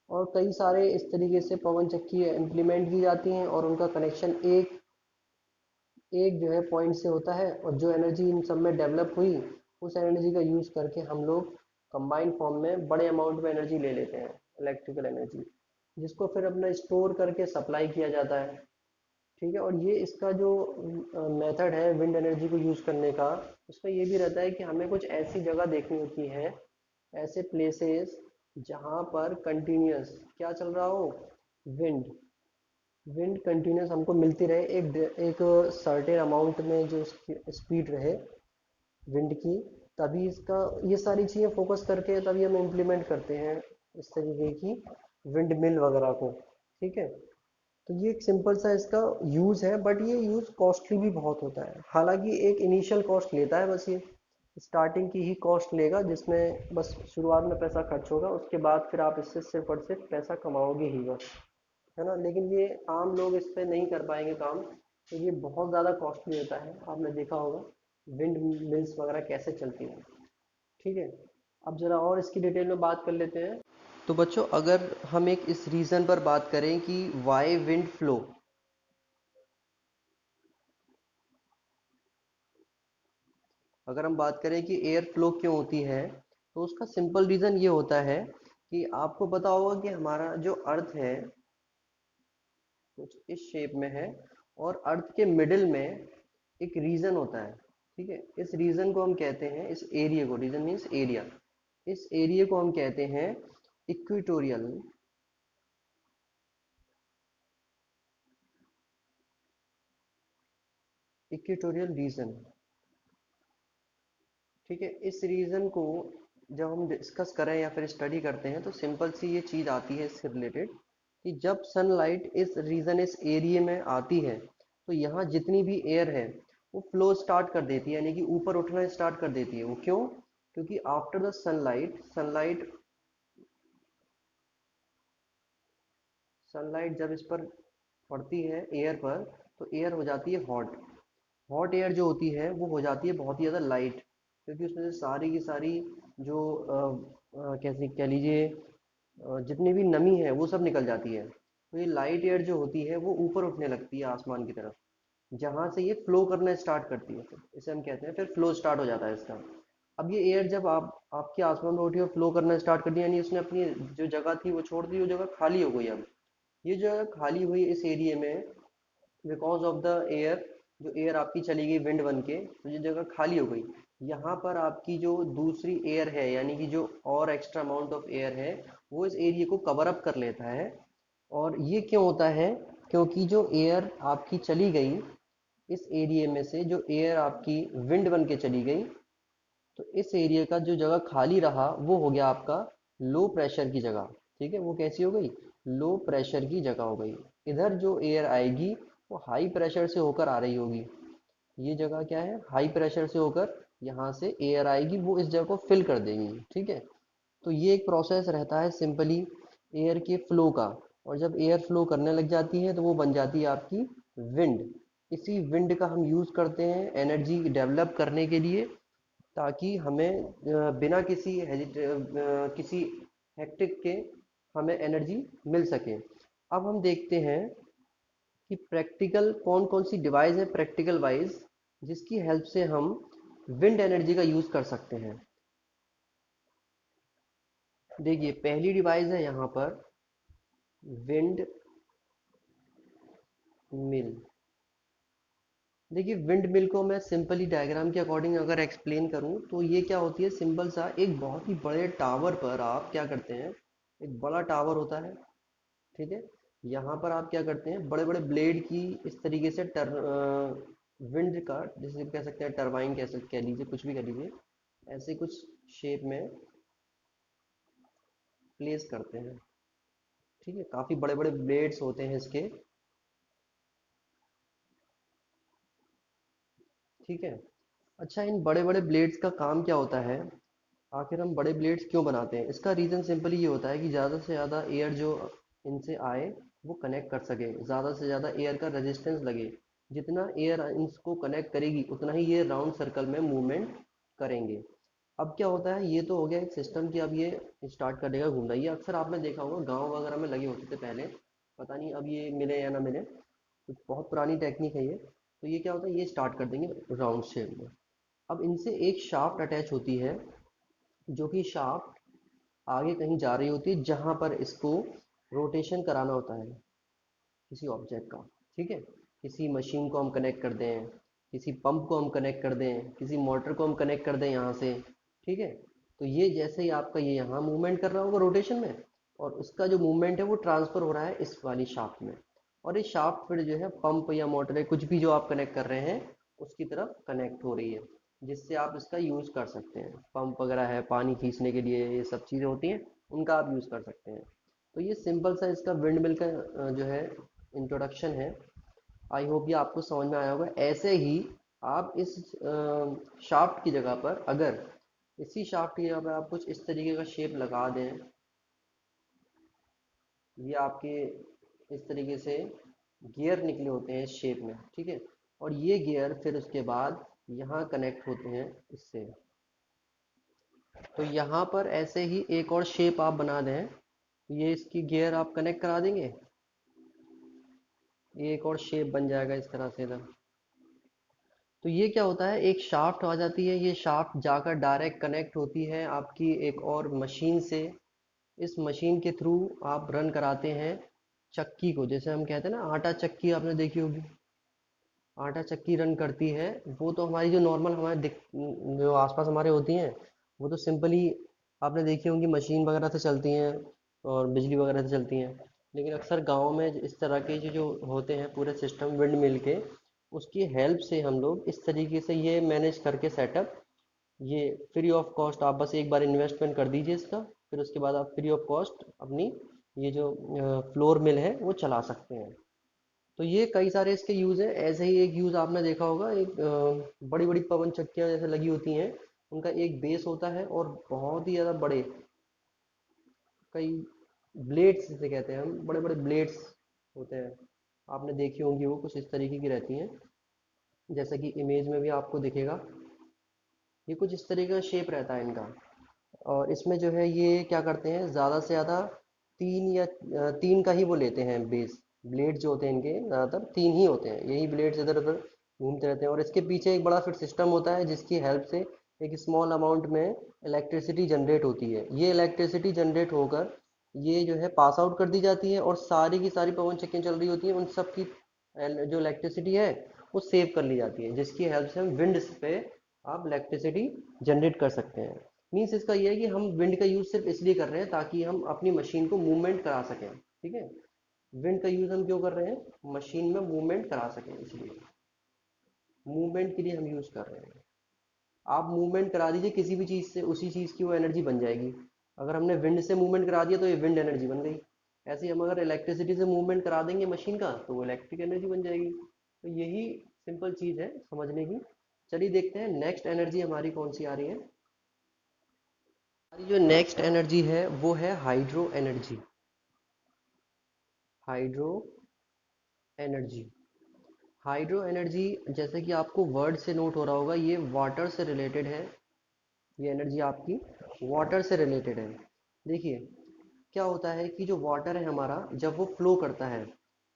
और कई सारे इस तरीके से पवन चक्की इम्प्लीमेंट की जाती हैं और उनका कनेक्शन एक एक जो है पॉइंट से होता है, और जो एनर्जी इन सब में डेवलप हुई उस एनर्जी का यूज़ करके हम लोग कंबाइंड फॉर्म में बड़े अमाउंट में एनर्जी ले लेते हैं, इलेक्ट्रिकल एनर्जी, जिसको फिर अपना स्टोर करके सप्लाई किया जाता है। ठीक है, और ये इसका जो मेथड है विंड एनर्जी को यूज़ करने का, उसमें ये भी रहता है कि हमें कुछ ऐसी जगह देखनी होती है, ऐसे प्लेसेस जहाँ पर कंटिन्यूअस क्या चल रहा हो, विंड विंड कंटिन्यूस हमको मिलती रहे, एक सर्टेन अमाउंट में जो स्पीड रहे विंड की। तभी इसका, ये सारी चीज़ें फोकस करके तभी हम इम्प्लीमेंट करते हैं इस तरीके की विंड मिल वगैरह को। ठीक है, तो ये एक सिंपल सा इसका यूज़ है, बट ये यूज़ कॉस्टली भी बहुत होता है, हालांकि एक इनिशियल कॉस्ट लेता है बस ये। स्टार्टिंग की ही कॉस्ट लेगा, जिसमें बस शुरुआत में पैसा खर्च होगा, उसके बाद फिर आप इससे सिर्फ और सिर्फ पैसा कमाओगे ही बस, है ना। लेकिन ये आम लोग इस पे नहीं कर पाएंगे काम, तो ये बहुत ज़्यादा कॉस्टली होता है। आपने देखा होगा विंड मिल्स वगैरह कैसे चलती हैं। ठीक है, अब ज़रा और इसकी डिटेल में बात कर लेते हैं। तो बच्चों, अगर हम एक इस रीज़न पर बात करें कि वाई विंड फ्लो, अगर हम बात करें कि एयर फ्लो क्यों होती है, तो उसका सिंपल रीज़न ये होता है कि आपको पता होगा कि हमारा जो अर्थ है कुछ इस शेप में है, और अर्थ के मिडिल में एक रीजन होता है। ठीक है, इस रीजन को हम कहते हैं, इस एरिया को, रीजन मीन्स एरिया, इस एरिया को हम कहते हैं इक्वेटोरियल, इक्वेटोरियल रीजन। ठीक है, इस रीजन को जब हम डिस्कस करें या फिर स्टडी करते हैं, तो सिंपल सी ये चीज़ आती है इससे रिलेटेड कि जब सनलाइट इस रीजन, इस एरिया में आती है, तो यहाँ जितनी भी एयर है वो फ्लो स्टार्ट कर देती है, यानी कि ऊपर उठना स्टार्ट कर देती है। वो क्यों? क्योंकि after the sunlight, sunlight sunlight जब इस पर पड़ती है एयर पर, तो एयर हो जाती है हॉट। हॉट एयर जो होती है वो हो जाती है बहुत ही ज़्यादा लाइट, क्योंकि उसमें से सारी की सारी जो कैसे कह लीजिए, जितनी भी नमी है वो सब निकल जाती है। तो ये लाइट एयर जो होती है वो ऊपर उठने लगती है आसमान की तरफ, जहाँ से ये फ्लो करना स्टार्ट करती है, फिर इसे हम कहते हैं, फिर फ्लो स्टार्ट हो जाता है इसका। अब ये एयर जब आप आपके आसमान में उठी और फ्लो करना स्टार्ट कर दिया, यानी उसने अपनी जो जगह थी वो छोड़ दी, वो जगह खाली हो गई। अब ये जगह खाली हुई इस एरिया में बिकॉज ऑफ द एयर, जो एयर आपकी चली गई विंड बन के, तो ये जगह खाली हो गई। यहाँ पर आपकी जो दूसरी एयर है, यानी कि जो और एक्स्ट्रा अमाउंट ऑफ एयर है, वो इस एरिया को कवर अप कर लेता है। और ये क्यों होता है? क्योंकि जो एयर आपकी चली गई इस एरिया में से, जो एयर आपकी विंड बन के चली गई, तो इस एरिया का जो जगह खाली रहा वो हो गया आपका लो प्रेशर की जगह। ठीक है, वो कैसी हो गई? लो प्रेशर की जगह हो गई। इधर जो एयर आएगी वो हाई प्रेशर से होकर आ रही होगी। ये जगह क्या है? हाई प्रेशर से होकर यहाँ से एयर आएगी, वो इस जगह को फिल कर देगी। ठीक है, तो ये एक प्रोसेस रहता है सिंपली एयर के फ्लो का। और जब एयर फ्लो करने लग जाती है तो वो बन जाती है आपकी विंड। इसी विंड का हम यूज़ करते हैं एनर्जी डेवलप करने के लिए, ताकि हमें बिना किसी हेक्टिक के हमें एनर्जी मिल सके। अब हम देखते हैं कि प्रैक्टिकल कौन कौन सी डिवाइस है प्रैक्टिकल वाइज, जिसकी हेल्प से हम विंड एनर्जी का यूज़ कर सकते हैं। देखिए, पहली डिवाइस है यहाँ पर विंड मिल। देखिए, विंड मिल को मैं सिंपली डायग्राम के अकॉर्डिंग अगर एक्सप्लेन करूँ, तो ये क्या होती है, सिंपल सा एक बहुत ही बड़े टावर पर आप क्या करते हैं, एक बड़ा टावर होता है। ठीक है, यहाँ पर आप क्या करते हैं, बड़े बड़े ब्लेड की इस तरीके से विंड का, जैसे कह सकते हैं टरबाइन, कह लीजिए, कुछ भी कह लीजिए, ऐसे कुछ शेप में प्लेस करते हैं। ठीक है, काफ़ी बड़े बड़े ब्लेड्स होते हैं इसके। ठीक है, अच्छा, इन बड़े बड़े ब्लेड्स का काम क्या होता है? आखिर हम बड़े ब्लेड्स क्यों बनाते हैं? इसका रीज़न सिंपली ये होता है कि ज़्यादा से ज़्यादा एयर जो इनसे आए वो कनेक्ट कर सके, ज़्यादा से ज़्यादा एयर का रेजिस्टेंस लगे। जितना एयर इनको कनेक्ट करेगी उतना ही ये राउंड सर्कल में मूवमेंट करेंगे। अब क्या होता है, ये तो हो गया एक सिस्टम कि अब ये स्टार्ट कर देगा घूमना। ये अक्सर आपने देखा होगा गांव वगैरह में लगे होते थे पहले, पता नहीं अब ये मिले या ना मिले, कुछ बहुत पुरानी टेक्निक है ये। तो ये क्या होता है, ये स्टार्ट कर देंगे राउंड शेप में। अब इनसे एक शाफ्ट अटैच होती है, जो कि शाफ्ट आगे कहीं जा रही होती है, जहां पर इसको रोटेशन कराना होता है किसी ऑब्जेक्ट का। ठीक है, किसी मशीन को हम कनेक्ट कर दें, किसी पंप को हम कनेक्ट कर दें, किसी मोटर को हम कनेक्ट कर दें यहाँ से। ठीक है, तो ये जैसे ही आपका ये यहाँ मूवमेंट कर रहा होगा रोटेशन में, और उसका जो मूवमेंट है वो ट्रांसफर हो रहा है इस वाली शाफ्ट में, और ये शाफ्ट फिर जो है पंप या मोटर है, कुछ भी जो आप कनेक्ट कर रहे हैं उसकी तरफ कनेक्ट हो रही है, जिससे आप इसका यूज़ कर सकते हैं। पंप वगैरह है पानी खींचने के लिए, ये सब चीज़ें होती हैं, उनका आप यूज़ कर सकते हैं। तो ये सिंपल सा इसका विंड मिल का जो है इंट्रोडक्शन है। आई होप ये आपको समझ में आया होगा। ऐसे ही आप इस शाफ्ट की जगह पर, अगर इसी शाफ्ट की जगह पर आप कुछ इस तरीके का शेप लगा दें, ये आपके इस तरीके से गियर निकले होते हैं इस शेप में, ठीक है। और ये गियर फिर उसके बाद यहाँ कनेक्ट होते हैं इससे। तो यहाँ पर ऐसे ही एक और शेप आप बना दें, ये इसकी गियर आप कनेक्ट करा देंगे, ये एक और शेप बन जाएगा इस तरह से इधर। तो ये क्या होता है, एक शाफ्ट आ जाती है, ये शाफ्ट जाकर डायरेक्ट कनेक्ट होती है आपकी एक और मशीन से। इस मशीन के थ्रू आप रन कराते हैं चक्की को, जैसे हम कहते हैं ना आटा चक्की, आपने देखी होगी, आटा चक्की रन करती है। वो तो हमारी जो नॉर्मल हमारे जो आसपास हमारे होती हैं, वो तो सिंपली आपने देखी होंगी मशीन वगैरह से चलती हैं और बिजली वगैरह से चलती हैं। लेकिन अक्सर गाँव में इस तरह के जो होते हैं पूरे सिस्टम विंड मिल के, उसकी हेल्प से हम लोग इस तरीके से ये मैनेज करके सेटअप, ये फ्री ऑफ कॉस्ट, आप बस एक बार इन्वेस्टमेंट कर दीजिए इसका, फिर उसके बाद आप फ्री ऑफ कॉस्ट अपनी ये जो फ्लोर मिल है वो चला सकते हैं। तो ये कई सारे इसके यूज़ हैं। ऐसे ही एक यूज़ आपने देखा होगा, एक बड़ी बड़ी पवन चक्कियाँ जैसे लगी होती हैं, उनका एक बेस होता है और बहुत ही ज़्यादा बड़े कई ब्लेड्स जिसे कहते हैं हम, बड़े बड़े ब्लेड्स होते हैं। आपने देखी होंगी, वो कुछ इस तरीके की रहती हैं, जैसा कि इमेज में भी आपको दिखेगा। ये कुछ इस तरीके का शेप रहता है इनका। और इसमें जो है ये क्या करते हैं, ज़्यादा से ज़्यादा तीन का ही वो लेते हैं बेस। ब्लेड जो होते हैं इनके ज़्यादातर तीन ही होते हैं, यही ब्लेड्स इधर उधर घूमते रहते हैं। और इसके पीछे एक बड़ा फिर सिस्टम होता है जिसकी हेल्प से एक स्मॉल अमाउंट में इलेक्ट्रिसिटी जनरेट होती है। ये इलेक्ट्रिसिटी जनरेट होकर ये जो है पास आउट कर दी जाती है, और सारी की सारी पवन चक्कियाँ चल रही होती हैं, उन सब की जो इलेक्ट्रिसिटी है वो सेव कर ली जाती है, जिसकी हेल्प से हम विंड पे आप इलेक्ट्रिसिटी जनरेट कर सकते हैं। मीन्स इसका ये है कि हम विंड का यूज़ सिर्फ इसलिए कर रहे हैं ताकि हम अपनी मशीन को मूवमेंट करा सकें, ठीक है। विंड का यूज़ हम क्यों कर रहे हैं, मशीन में मूवमेंट करा सकें, इसलिए मूवमेंट के लिए हम यूज़ कर रहे हैं। आप मूवमेंट करा दीजिए किसी भी चीज़ से, उसी चीज़ की वो एनर्जी बन जाएगी। अगर हमने विंड से मूवमेंट करा दिया तो ये विंड एनर्जी बन गई। ऐसे ही हम अगर इलेक्ट्रिसिटी से मूवमेंट करा देंगे मशीन का तो वो इलेक्ट्रिक एनर्जी बन जाएगी। तो यही सिंपल चीज़ है समझने की। चलिए देखते हैं नेक्स्ट एनर्जी हमारी कौन सी आ रही है। हमारी जो नेक्स्ट एनर्जी है वो है hydro energy. Hydro energy, hydro energy जैसे कि आपको वर्ड से नोट हो रहा होगा, ये वाटर से रिलेटेड है। ये एनर्जी आपकी वाटर से रिलेटेड है। देखिए क्या होता है कि जो वाटर है हमारा, जब वो फ्लो करता है,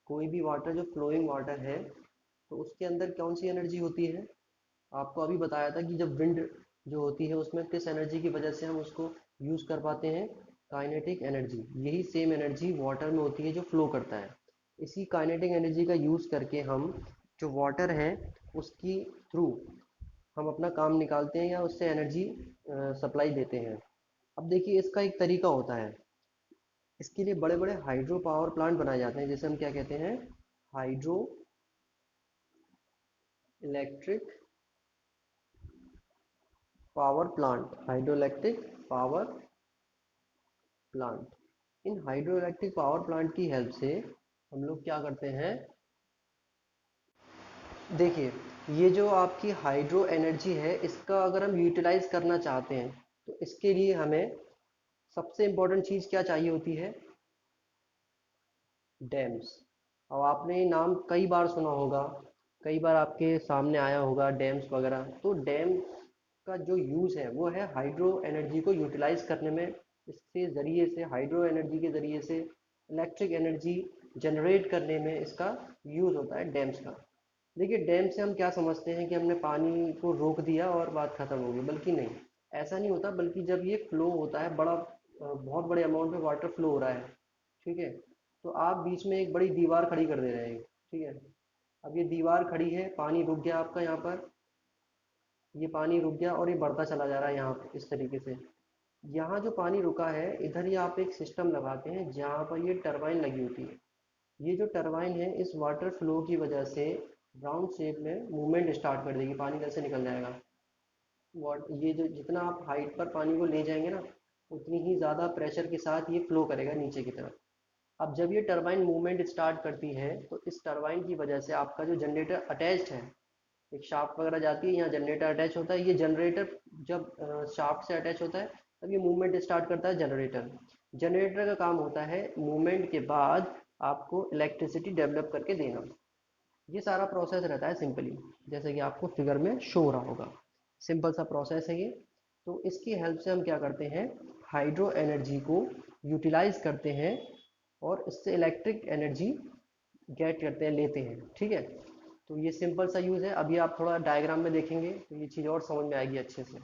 कोई भी वाटर जो फ्लोइंग वाटर है, तो उसके अंदर कौन सी एनर्जी होती है। आपको अभी बताया था कि जब विंड जो होती है उसमें किस एनर्जी की वजह से हम उसको यूज़ कर पाते हैं, काइनेटिक एनर्जी। यही सेम एनर्जी वाटर में होती है जो फ्लो करता है। इसी काइनेटिक एनर्जी का यूज़ करके हम जो वाटर है उसकी थ्रू हम अपना काम निकालते हैं या उससे एनर्जी सप्लाई देते हैं। अब देखिए इसका एक तरीका होता है, इसके लिए बड़े बड़े हाइड्रो पावर प्लांट बनाए जाते हैं, जैसे हम क्या कहते हैं, hydro electric power plant, hydro electric power plant. इन हाइड्रो इलेक्ट्रिक पावर प्लांट की हेल्प से हम लोग क्या करते हैं, देखिए ये जो आपकी हाइड्रो एनर्जी है, इसका अगर हम यूटिलाइज करना चाहते हैं तो इसके लिए हमें सबसे इम्पोर्टेंट चीज़ क्या चाहिए होती है, डैम्स। अब आपने ये नाम कई बार सुना होगा, कई बार आपके सामने आया होगा डैम्स वगैरह। तो डैम का जो यूज़ है वो है हाइड्रो एनर्जी को यूटिलाइज करने में। इसके ज़रिए से, हाइड्रो एनर्जी के ज़रिए से इलेक्ट्रिक एनर्जी जनरेट करने में इसका यूज़ होता है डैम्स का। देखिए डैम से हम क्या समझते हैं कि हमने पानी को रोक दिया और बात खत्म हो गई, बल्कि नहीं, ऐसा नहीं होता। बल्कि जब ये फ्लो होता है, बहुत बड़े अमाउंट में वाटर फ्लो हो रहा है, ठीक है, तो आप बीच में एक बड़ी दीवार खड़ी कर दे रहे हैं, ठीक है। अब ये दीवार खड़ी है, पानी रुक गया आपका यहाँ पर, ये पानी रुक गया और ये बढ़ता चला जा रहा है यहाँ पे इस तरीके से। यहाँ जो पानी रुका है इधर ही आप एक सिस्टम लगाते हैं जहाँ पर ये टरबाइन लगी होती है। ये जो टरबाइन है इस वाटर फ्लो की वजह से राउंड शेप में मूवमेंट स्टार्ट कर देगी, पानी इधर से निकल जाएगा। वाट ये जो जितना आप हाइट पर पानी को ले जाएंगे ना, उतनी ही ज़्यादा प्रेशर के साथ ये फ्लो करेगा नीचे की तरफ। अब जब ये टरबाइन मूवमेंट स्टार्ट करती है तो इस टरबाइन की वजह से आपका जो जनरेटर अटैच्ड है, एक शाफ्ट वगैरह जाती है, यहाँ जनरेटर अटैच होता है। ये जनरेटर जब शाफ्ट से अटैच होता है तब ये मूवमेंट स्टार्ट करता है जनरेटर। जनरेटर का काम होता है मूवमेंट के बाद आपको इलेक्ट्रिसिटी डेवलप करके देना। ये सारा प्रोसेस रहता है सिंपली, जैसे कि आपको फिगर में शो हो रहा होगा। सिंपल सा प्रोसेस है ये। तो इसकी हेल्प से हम क्या करते हैं, हाइड्रो एनर्जी को यूटिलाइज करते हैं और इससे इलेक्ट्रिक एनर्जी गेट करते हैं, लेते हैं। ठीक है, तो ये सिंपल सा यूज़ है। अभी आप थोड़ा डायग्राम में देखेंगे तो ये चीज़ और समझ में आएगी अच्छे से।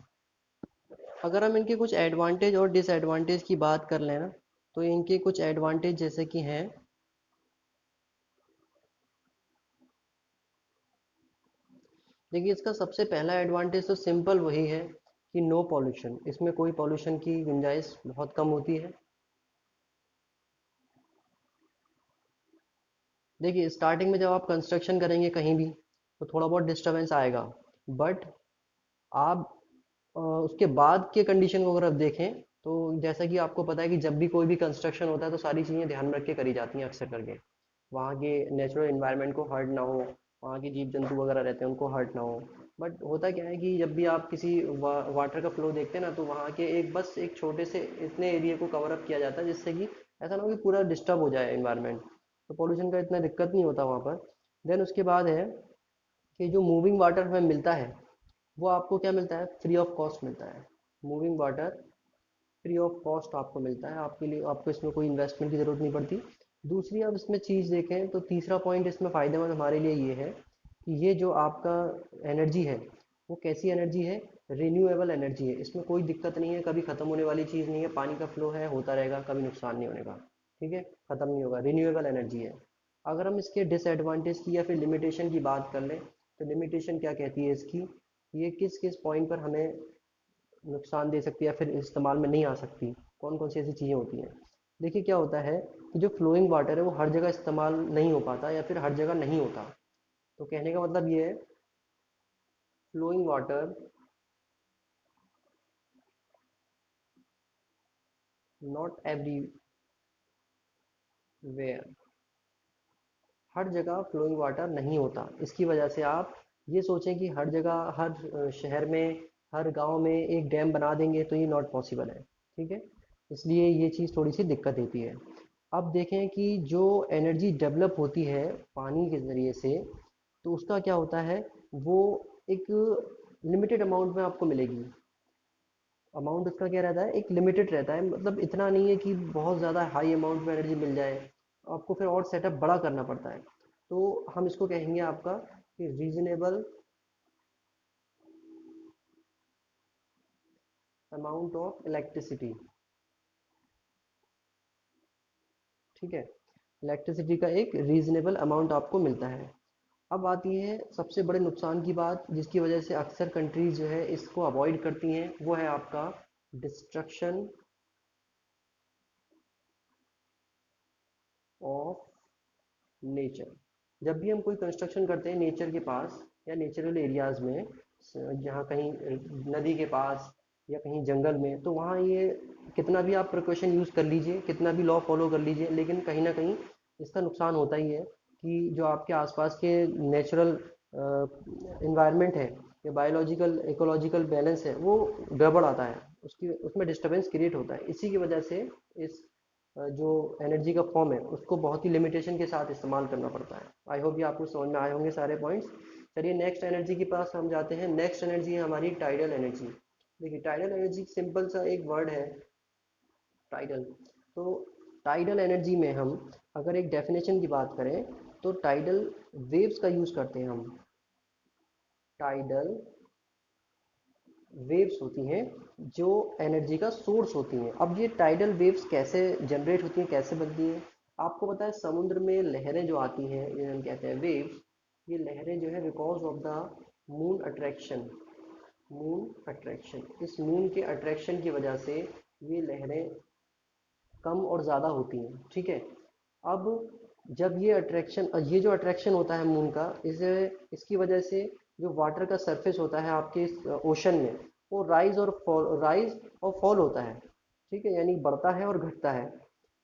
अगर हम इनके कुछ एडवांटेज और डिसएडवांटेज की बात कर लें ना, तो इनके कुछ एडवांटेज जैसे कि हैं, देखिए इसका सबसे पहला एडवांटेज तो सिंपल वही है कि नो पॉल्यूशन, इसमें कोई पॉल्यूशन की गुंजाइश बहुत कम होती है। देखिए स्टार्टिंग में जब आप कंस्ट्रक्शन करेंगे कहीं भी तो थोड़ा बहुत डिस्टरबेंस आएगा, बट आप उसके बाद के कंडीशन को अगर आप देखें तो जैसा कि आपको पता है कि जब भी कोई भी कंस्ट्रक्शन होता है तो सारी चीज़ें ध्यान में रख के करी जाती हैं अक्सर करके। वहाँ के नेचुरल इन्वायरमेंट को हर्ट ना हो, वहाँ के जीव जंतु वगैरह रहते हैं उनको हर्ट ना हो। बट होता क्या है कि जब भी आप किसी वाटर का फ्लो देखते हैं ना, तो वहाँ के एक बस एक छोटे से इतने एरिया को कवर अप किया जाता है जिससे कि ऐसा ना हो कि पूरा डिस्टर्ब हो जाए इन्वायरमेंट। तो पोल्यूशन का इतना दिक्कत नहीं होता वहाँ पर। देन उसके बाद है कि जो मूविंग वाटर हमें मिलता है वो आपको क्या मिलता है, फ्री ऑफ कॉस्ट मिलता है। Moving water free of cost आपको मिलता है, आपके लिए आपको इसमें कोई इन्वेस्टमेंट की ज़रूरत नहीं पड़ती। दूसरी अब इसमें चीज़ देखें तो तीसरा पॉइंट इसमें फ़ायदेमंद हमारे लिए ये है कि ये जो आपका एनर्जी है वो कैसी एनर्जी है, रिन्यूएबल एनर्जी है। इसमें कोई दिक्कत नहीं है, कभी ख़त्म होने वाली चीज़ नहीं है। पानी का फ्लो है, होता रहेगा, कभी नुकसान नहीं होने का। ठीक है, ख़त्म नहीं होगा, रिन्यूएबल एनर्जी है। अगर हम इसके डिसएडवांटेज की या फिर लिमिटेशन की बात कर लें तो लिमिटेशन क्या कहती है इसकी, ये किस किस पॉइंट पर हमें नुकसान दे सकती है या फिर इस्तेमाल में नहीं आ सकती, कौन कौन सी ऐसी चीज़ें होती हैं। देखिए क्या होता है कि जो फ्लोइंग वाटर है वो हर जगह इस्तेमाल नहीं हो पाता या फिर हर जगह नहीं होता। तो कहने का मतलब ये है, फ्लोइंग वाटर नॉट एवरीवेयर, हर जगह फ्लोइंग वाटर नहीं होता। इसकी वजह से आप ये सोचें कि हर जगह हर शहर में हर गांव में एक डैम बना देंगे तो ये नॉट पॉसिबल है। ठीक है, इसलिए ये चीज़ थोड़ी सी दिक्कत देती है। अब देखें कि जो एनर्जी डेवलप होती है पानी के ज़रिए से, तो उसका क्या होता है, वो एक लिमिटेड अमाउंट में आपको मिलेगी। अमाउंट उसका क्या रहता है, एक लिमिटेड रहता है, मतलब इतना नहीं है कि बहुत ज़्यादा हाई अमाउंट में एनर्जी मिल जाए, आपको फिर और सेटअप बड़ा करना पड़ता है। तो हम इसको कहेंगे आपका कि रीजनेबल अमाउंट ऑफ इलेक्ट्रिसिटी। ठीक है, इलेक्ट्रिसिटी का एक रीजनेबल अमाउंट आपको मिलता है। अब आती है सबसे बड़े नुकसान की बात, जिसकी वजह से अक्सर कंट्रीज जो है इसको अवॉइड करती हैं, वो है आपका डिस्ट्रक्शन ऑफ नेचर। जब भी हम कोई कंस्ट्रक्शन करते हैं नेचर के पास या नेचुरल एरियाज में, जहाँ कहीं नदी के पास या कहीं जंगल में, तो वहाँ ये कितना भी आप प्रिकॉशन यूज़ कर लीजिए, कितना भी लॉ फॉलो कर लीजिए, लेकिन कहीं ना कहीं इसका नुकसान होता ही है कि जो आपके आसपास के नेचुरल इन्वायरमेंट है या बायोलॉजिकल इकोलॉजिकल बैलेंस है वो गड़बड़ आता है, उसकी उसमें डिस्टरबेंस क्रिएट होता है। इसी की वजह से इस जो एनर्जी का फॉर्म है उसको बहुत ही लिमिटेशन के साथ इस्तेमाल करना पड़ता है। आई होप ये आपको समझ में आए होंगे सारे पॉइंट्स। चलिए नेक्स्ट एनर्जी के पास हम जाते हैं। नेक्स्ट एनर्जी है हमारी टाइडल एनर्जी। देखिए टाइडल एनर्जी सिंपल सा एक वर्ड है, टाइडल। तो टाइडल एनर्जी में हम अगर एक डेफिनेशन की बात करें तो टाइडल वेव्स का यूज़ करते हैं हम। टाइडल वेव्स होती हैं जो एनर्जी का सोर्स होती हैं। अब ये टाइडल वेव्स कैसे जनरेट होती हैं, कैसे बनती हैं, आपको पता है समुद्र में लहरें जो आती हैं जिन्हें हम कहते हैं वेव्स, ये लहरें जो है because of the moon attraction, moon attraction, इस मून के अट्रैक्शन की वजह से ये लहरें कम और ज़्यादा होती हैं। ठीक है, अब जब ये अट्रैक्शन, ये जो अट्रैक्शन होता है मून का, इसे इसकी वजह से जो वाटर का सरफेस होता है आपके इस ओशन में, वो राइज और फॉल होता है। ठीक है, यानी बढ़ता है और घटता है।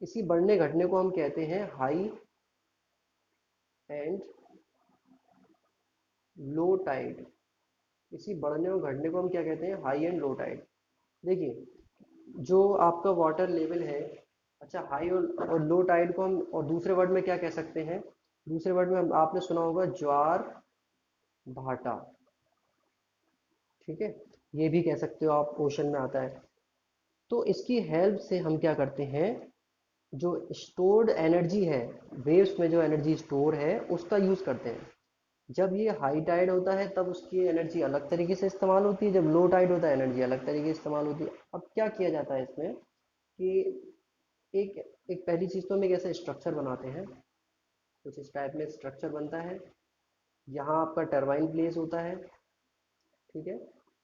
इसी बढ़ने घटने को हम कहते हैं हाई एंड लो टाइड, इसी बढ़ने और घटने को हम क्या कहते हैं, हाई एंड लो टाइड। देखिए जो आपका वाटर लेवल है, अच्छा हाई और लो टाइड को हम और दूसरे वर्ड में क्या कह सकते हैं, दूसरे वर्ड में आपने सुना होगा ज्वार भाटा, ठीक है, ये भी कह सकते हो आप, ओशन में आता है। तो इसकी हेल्प से हम क्या करते हैं, जो स्टोर्ड एनर्जी है, वेव्स में जो एनर्जी स्टोर है उसका यूज करते हैं। जब ये हाई टाइड होता है तब उसकी एनर्जी अलग तरीके से इस्तेमाल होती है, जब लो टाइड होता है एनर्जी अलग तरीके से इस्तेमाल होती है। अब क्या किया जाता है इसमें कि एक एक पहली चीज तो हम एक ऐसा स्ट्रक्चर बनाते हैं, कुछ इस टाइप में स्ट्रक्चर बनता है। यहाँ आपका टरबाइन प्लेस होता है, ठीक है।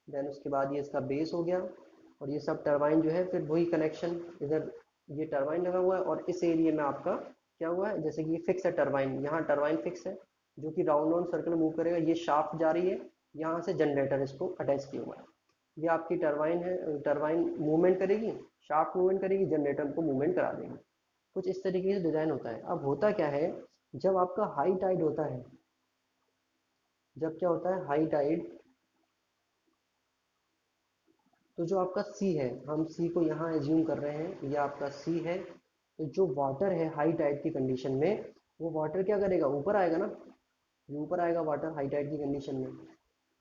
देन उसके बाद ये इसका बेस हो गया, और ये सब टरबाइन जो है फिर वही कनेक्शन, इधर ये टरबाइन लगा हुआ है और इस एरिया में आपका क्या हुआ है, जैसे कि ये फिक्स है टरबाइन, यहाँ टरबाइन फिक्स है जो कि राउंड राउंड सर्कल मूव करेगा, ये शाफ्ट जा रही है, यहाँ से जनरेटर इसको अटैच किया हुआ है। ये आपकी टरबाइन है, टरबाइन मूवमेंट करेगी, शाफ्ट मूवमेंट करेगी, जनरेटर को मूवमेंट करा देगी। कुछ इस तरीके से डिजाइन होता है। अब होता क्या है, जब आपका हाई टाइड होता है, जब क्या होता है हाई टाइड, तो जो आपका सी है, हम सी को यहाँ एज्यूम कर रहे हैं, ये आपका सी है। तो जो वाटर है हाई टाइड की कंडीशन में, वो वाटर क्या करेगा, ऊपर आएगा ना, ये ऊपर आएगा वाटर हाई टाइड की कंडीशन में।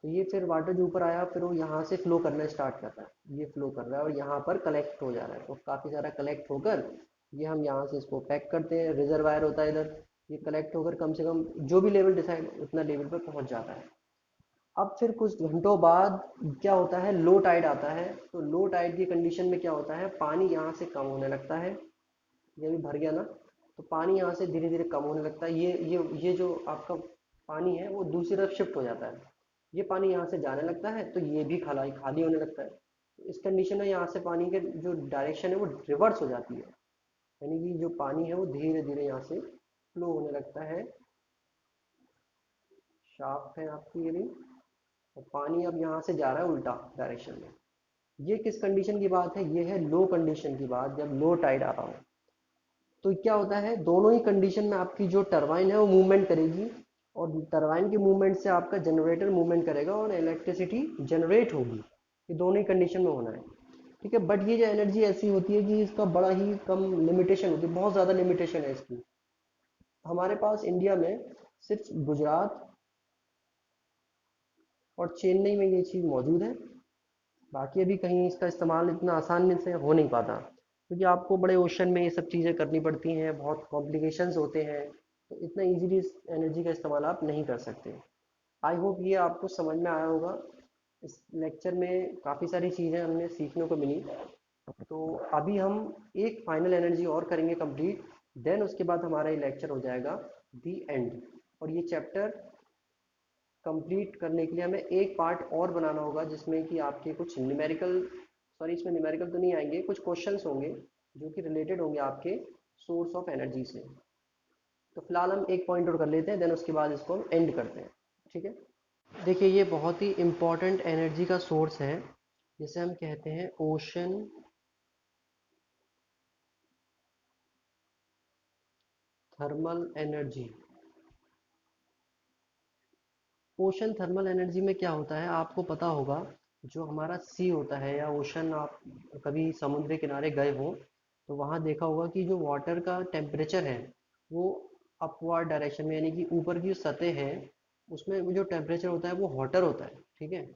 तो ये फिर वाटर जो ऊपर आया फिर वो यहाँ से फ्लो करना स्टार्ट कर रहा है, ये फ्लो कर रहा है और यहाँ पर कलेक्ट हो जा रहा है, तो काफ़ी सारा कलेक्ट होकर ये हम यहाँ से इसको पैक करते हैं, रिजर्वायर होता है इधर, ये कलेक्ट होकर कम से कम जो भी लेवल डिसाइड उतना लेवल पर पहुँच जाता है। अब फिर कुछ घंटों बाद क्या होता है, लो टाइड आता है। तो लो टाइड की कंडीशन में क्या होता है, पानी यहाँ से कम होने लगता है, ये भी भर गया ना, तो पानी यहाँ से धीरे धीरे कम होने लगता है। ये जो आपका पानी है वो दूसरी तरफ शिफ्ट हो जाता है, ये पानी यहाँ से जाने लगता है, तो ये भी खाली खाली होने लगता है। तो इस कंडीशन में यहाँ से पानी के जो डायरेक्शन है वो रिवर्स हो जाती है, यानी कि जो पानी है वो धीरे धीरे यहाँ से फ्लो होने लगता है। शाफ्ट है आपकी ये भी, और पानी अब यहाँ से जा रहा है उल्टा डायरेक्शन में। ये किस कंडीशन की बात है, ये है लो कंडीशन की बात, जब लो टाइड आ रहा हो। तो क्या होता है, दोनों ही कंडीशन में आपकी जो टरबाइन है वो मूवमेंट करेगी, और टरबाइन के मूवमेंट से आपका जनरेटर मूवमेंट करेगा और इलेक्ट्रिसिटी जनरेट होगी। ये दोनों ही कंडीशन में होना है, ठीक है। बट ये जो एनर्जी ऐसी होती है कि इसका बड़ा ही कम लिमिटेशन होती है, बहुत ज़्यादा लिमिटेशन है इसकी। हमारे पास इंडिया में सिर्फ गुजरात और चेन्नई में ये चीज़ मौजूद है, बाकी अभी कहीं इसका इस्तेमाल इतना आसानी से हो नहीं पाता, क्योंकि आपको बड़े ओशन में ये सब चीज़ें करनी पड़ती हैं, बहुत कॉम्प्लिकेशंस होते हैं, तो इतना इजीली इस एनर्जी का इस्तेमाल आप नहीं कर सकते। आई होप ये आपको समझ में आया होगा। इस लेक्चर में काफ़ी सारी चीज़ें हमें सीखने को मिली। तो अभी हम एक फाइनल एनर्जी और करेंगे कंप्लीट, देन उसके बाद हमारा ये लेक्चर हो जाएगा दी एंड। और ये चैप्टर कंप्लीट करने के लिए हमें एक पार्ट और बनाना होगा, जिसमें कि आपके कुछ न्यूमेरिकल, सॉरी इसमें न्यूमेरिकल तो नहीं आएंगे, कुछ क्वेश्चंस होंगे जो कि रिलेटेड होंगे आपके सोर्स ऑफ एनर्जी से। तो फिलहाल हम एक पॉइंट और कर लेते हैं, देन उसके बाद इसको हम एंड करते हैं, ठीक है। देखिए ये बहुत ही इम्पोर्टेंट एनर्जी का सोर्स है, जिसे हम कहते हैं ocean thermal energy. Ocean thermal energy में क्या होता है आपको पता होगा, जो हमारा सी होता है या ओशन, आप कभी समुद्र के किनारे गए हो तो वहाँ देखा होगा कि जो वाटर का टेम्परेचर है वो अपवर्ड डायरेक्शन में, यानी कि ऊपर की जो सतह है उसमें वो जो टेम्परेचर होता है वो हॉटर होता है, ठीक है।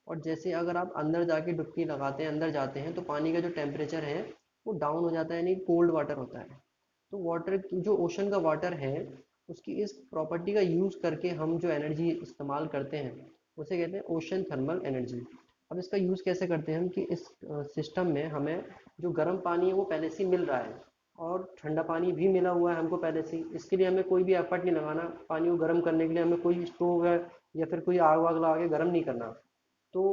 और जैसे अगर आप अंदर जाके डुबकी लगाते हैं, अंदर जाते हैं, तो पानी का जो टेम्परेचर है वो डाउन हो जाता है, यानी कोल्ड वाटर होता है। तो वाटर जो ओशन का वाटर है उसकी इस प्रॉपर्टी का यूज़ करके हम जो एनर्जी इस्तेमाल करते हैं उसे कहते हैं ओशन थर्मल एनर्जी। अब इसका यूज़ कैसे करते हैं हम, कि इस सिस्टम में हमें जो गर्म पानी है वो पहले से ही मिल रहा है, और ठंडा पानी भी मिला हुआ है हमको पहले से ही, इसके लिए हमें कोई भी एफर्ट नहीं लगाना, पानी को गर्म करने के लिए हमें कोई स्टोव है या फिर कोई आग वाग लगा के गर्म नहीं करना। तो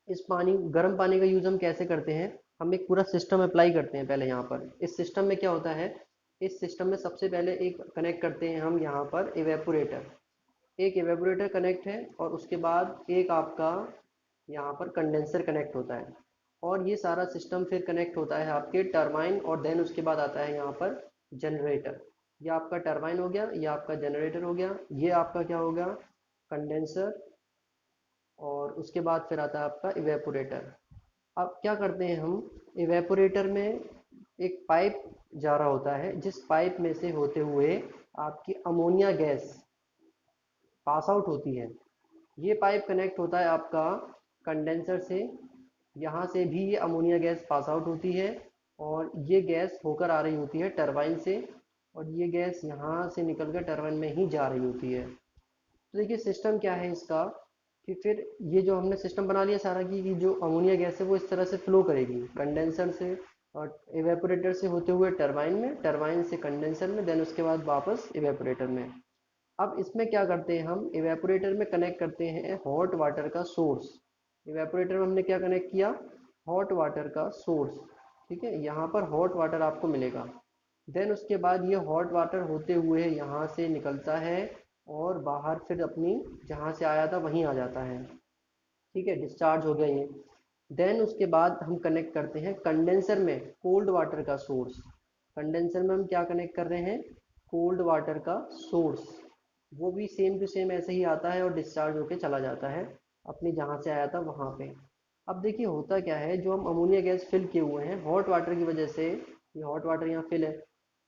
इस पानी गर्म पानी का यूज़ हम कैसे करते हैं, हम एक पूरा सिस्टम अप्लाई करते हैं पहले यहाँ पर। इस सिस्टम में क्या होता है, इस सिस्टम में सबसे पहले एक कनेक्ट करते हैं हम यहाँ पर एवेपोरेटर, एक एवेपोरेटर कनेक्ट है, और उसके बाद एक आपका यहाँ पर कंडेंसर कनेक्ट होता है, और ये सारा सिस्टम फिर कनेक्ट होता है आपके टरबाइन, और देन उसके बाद आता है यहाँ पर जनरेटर। ये आपका टरबाइन हो गया, ये आपका जनरेटर हो गया, ये आपका क्या होगा, कंडेंसर, और उसके बाद फिर आता है आपका इवेपोरेटर। अब क्या करते हैं हम, इवेपोरेटर में एक पाइप जा रहा होता है, जिस पाइप में से होते हुए आपकी अमोनिया गैस पास आउट होती है। ये पाइप कनेक्ट होता है आपका कंडेंसर से, यहाँ से भी ये अमोनिया गैस पास आउट होती है, और ये गैस होकर आ रही होती है टरबाइन से, और ये गैस यहाँ से निकल कर टरबाइन में ही जा रही होती है। तो देखिए सिस्टम क्या है इसका, कि फिर ये जो हमने सिस्टम बना लिया सारा कि जो अमोनिया गैस है वो इस तरह से फ्लो करेगी कंडेंसर से और इवेपोरेटर से होते हुए टरबाइन में, टरबाइन से कंडेंसर में, देन उसके बाद वापस इवेपोरेटर में। अब इसमें क्या करते हैं, हम इवेपोरेटर में कनेक्ट करते हैं हॉट वाटर का सोर्स। इवेपोरेटर में हमने क्या कनेक्ट किया, हॉट वाटर का सोर्स। ठीक है, यहाँ पर हॉट वाटर आपको मिलेगा। देन उसके बाद ये हॉट वाटर होते हुए यहाँ से निकलता है और बाहर फिर अपनी जहाँ से आया था वहीं आ जाता है। ठीक है, डिस्चार्ज हो गया ये। देन उसके बाद हम कनेक्ट करते हैं कंडेंसर में कोल्ड वाटर का सोर्स। कंडेंसर में हम क्या कनेक्ट कर रहे हैं, कोल्ड वाटर का सोर्स। वो भी सेम टू सेम ऐसे ही आता है और डिस्चार्ज होके चला जाता है अपनी जहाँ से आया था वहाँ पे। अब देखिए होता क्या है, जो हम अमोनिया गैस फिल किए हुए हैं हॉट वाटर की वजह से, ये हॉट वाटर यहाँ फिल है,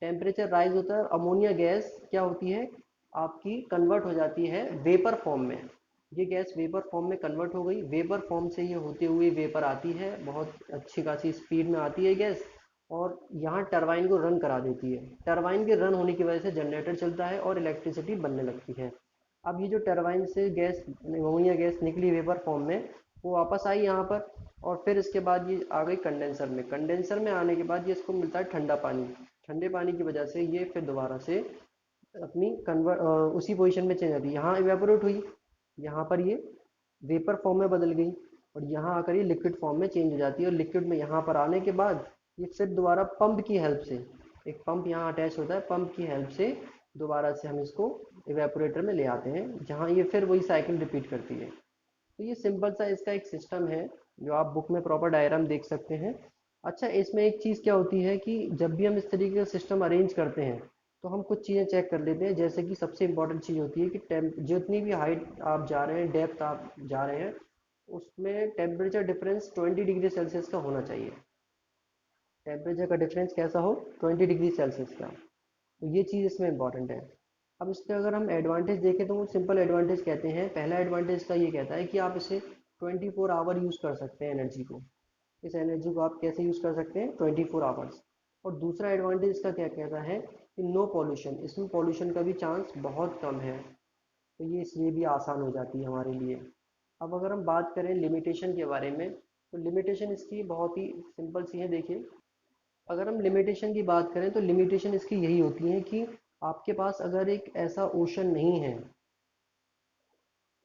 टेम्परेचर राइज होता है और अमोनिया गैस क्या होती है आपकी कन्वर्ट हो जाती है वेपर फॉर्म में। ये गैस वेपर फॉर्म में कन्वर्ट हो गई, वेपर फॉर्म से ये होते हुए वेपर आती है, बहुत अच्छी खासी स्पीड में आती है गैस, और यहाँ टरबाइन को रन करा देती है। टरबाइन के रन होने की वजह से जनरेटर चलता है और इलेक्ट्रिसिटी बनने लगती है। अब ये जो टरबाइन से गैस अमोनिया गैस निकली वेपर फॉर्म में, वो वापस आई यहाँ पर, और फिर इसके बाद ये आ गई कंडेंसर में। कंडेंसर में आने के बाद ये इसको मिलता है ठंडा पानी। ठंडे पानी की वजह से ये फिर दोबारा से अपनी उसी पोजीशन में चेंज आती है। यहाँ इवेपोरेट हुई, यहाँ पर ये वेपर फॉर्म में बदल गई, और यहाँ आकर ये लिक्विड फॉर्म में चेंज हो जाती है, और लिक्विड में यहाँ पर आने के बाद ये फिर दोबारा पंप की हेल्प से, एक पंप यहाँ अटैच होता है, पंप की हेल्प से दोबारा से हम इसको इवेपोरेटर में ले आते हैं, जहाँ ये फिर वही साइकिल रिपीट करती है। तो ये सिंपल सा इसका एक सिस्टम है, जो आप बुक में प्रॉपर डायग्राम देख सकते हैं। अच्छा, इसमें एक चीज़ क्या होती है कि जब भी हम इस तरीके का सिस्टम अरेंज करते हैं तो हम कुछ चीज़ें चेक कर लेते हैं, जैसे कि सबसे इंपॉर्टेंट चीज़ होती है कि टेम्प जितनी भी हाइट आप जा रहे हैं, डेप्थ आप जा रहे हैं, उसमें टेम्परेचर डिफरेंस 20 डिग्री सेल्सियस का होना चाहिए। टेम्परेचर का डिफरेंस कैसा हो, 20 डिग्री सेल्सियस का। तो ये चीज़ इसमें इंपॉर्टेंट है। अब इसके अगर हम एडवांटेज देखें तो वो सिंपल एडवांटेज कहते हैं। पहला एडवांटेज का ये कहता है कि आप इसे 24 आवर यूज़ कर सकते हैं एनर्जी को। इस एनर्जी को आप कैसे यूज़ कर सकते हैं, 24 आवर्स। और दूसरा एडवांटेज इसका क्या कहता है कि नो पॉल्यूशन, इसमें पॉल्यूशन का भी चांस बहुत कम है, तो ये इसलिए भी आसान हो जाती है हमारे लिए। अब अगर हम बात करें लिमिटेशन के बारे में, तो लिमिटेशन इसकी बहुत ही सिंपल सी है। देखिए, अगर हम लिमिटेशन की बात करें तो लिमिटेशन इसकी यही होती है कि आपके पास अगर एक ऐसा ओशन नहीं है,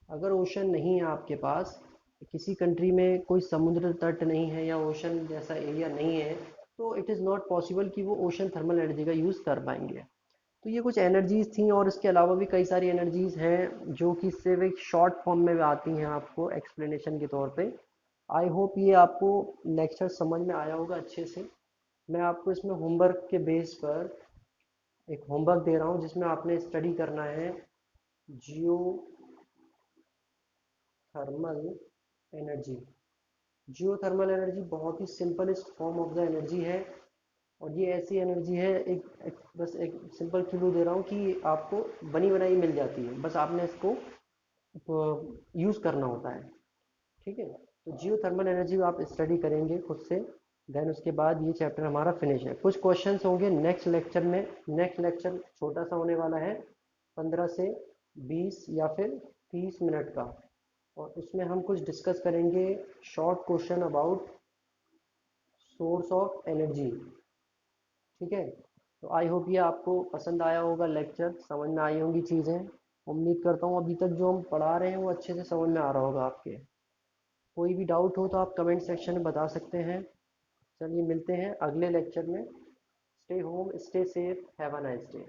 अगर ओशन नहीं है आपके पास, किसी कंट्री में कोई समुद्र तट नहीं है या ओशन जैसा एरिया नहीं है, तो इट इज़ नॉट पॉसिबल कि वो ओशन थर्मल एनर्जी का यूज़ कर पाएंगे। तो ये कुछ एनर्जीज थी, और इसके अलावा भी कई सारी एनर्जीज हैं जो कि सिर्फ एक शॉर्ट फॉर्म में आती हैं आपको एक्सप्लेनेशन के तौर पे। आई होप ये आपको लेक्चर समझ में आया होगा अच्छे से। मैं आपको इसमें होमवर्क के बेस पर एक होमवर्क दे रहा हूँ, जिसमें आपने स्टडी करना है geo thermal energy. Geo thermal energy बहुत ही simplest form of the energy है, और ये ऐसी एनर्जी है, बस एक सिंपल क्लू दे रहा हूँ कि आपको बनी बनाई मिल जाती है, बस आपने इसको यूज़ करना होता है। ठीक है, तो जियो थर्मल एनर्जी आप स्टडी करेंगे खुद से, देन उसके बाद ये चैप्टर हमारा फिनिश है। कुछ क्वेश्चंस होंगे नेक्स्ट लेक्चर में। नेक्स्ट लेक्चर छोटा सा होने वाला है, 15 से 20 या फिर 30 मिनट का, और उसमें हम कुछ डिस्कस करेंगे short question about source of energy. ठीक है, तो आई होप ये आपको पसंद आया होगा लेक्चर, समझ में आई होंगी चीज़ें। उम्मीद करता हूँ अभी तक जो हम पढ़ा रहे हैं वो अच्छे से समझ में आ रहा होगा आपके। कोई भी डाउट हो तो आप कमेंट सेक्शन में बता सकते हैं। चलिए मिलते हैं अगले लेक्चर में। Stay home, stay safe, have a nice day.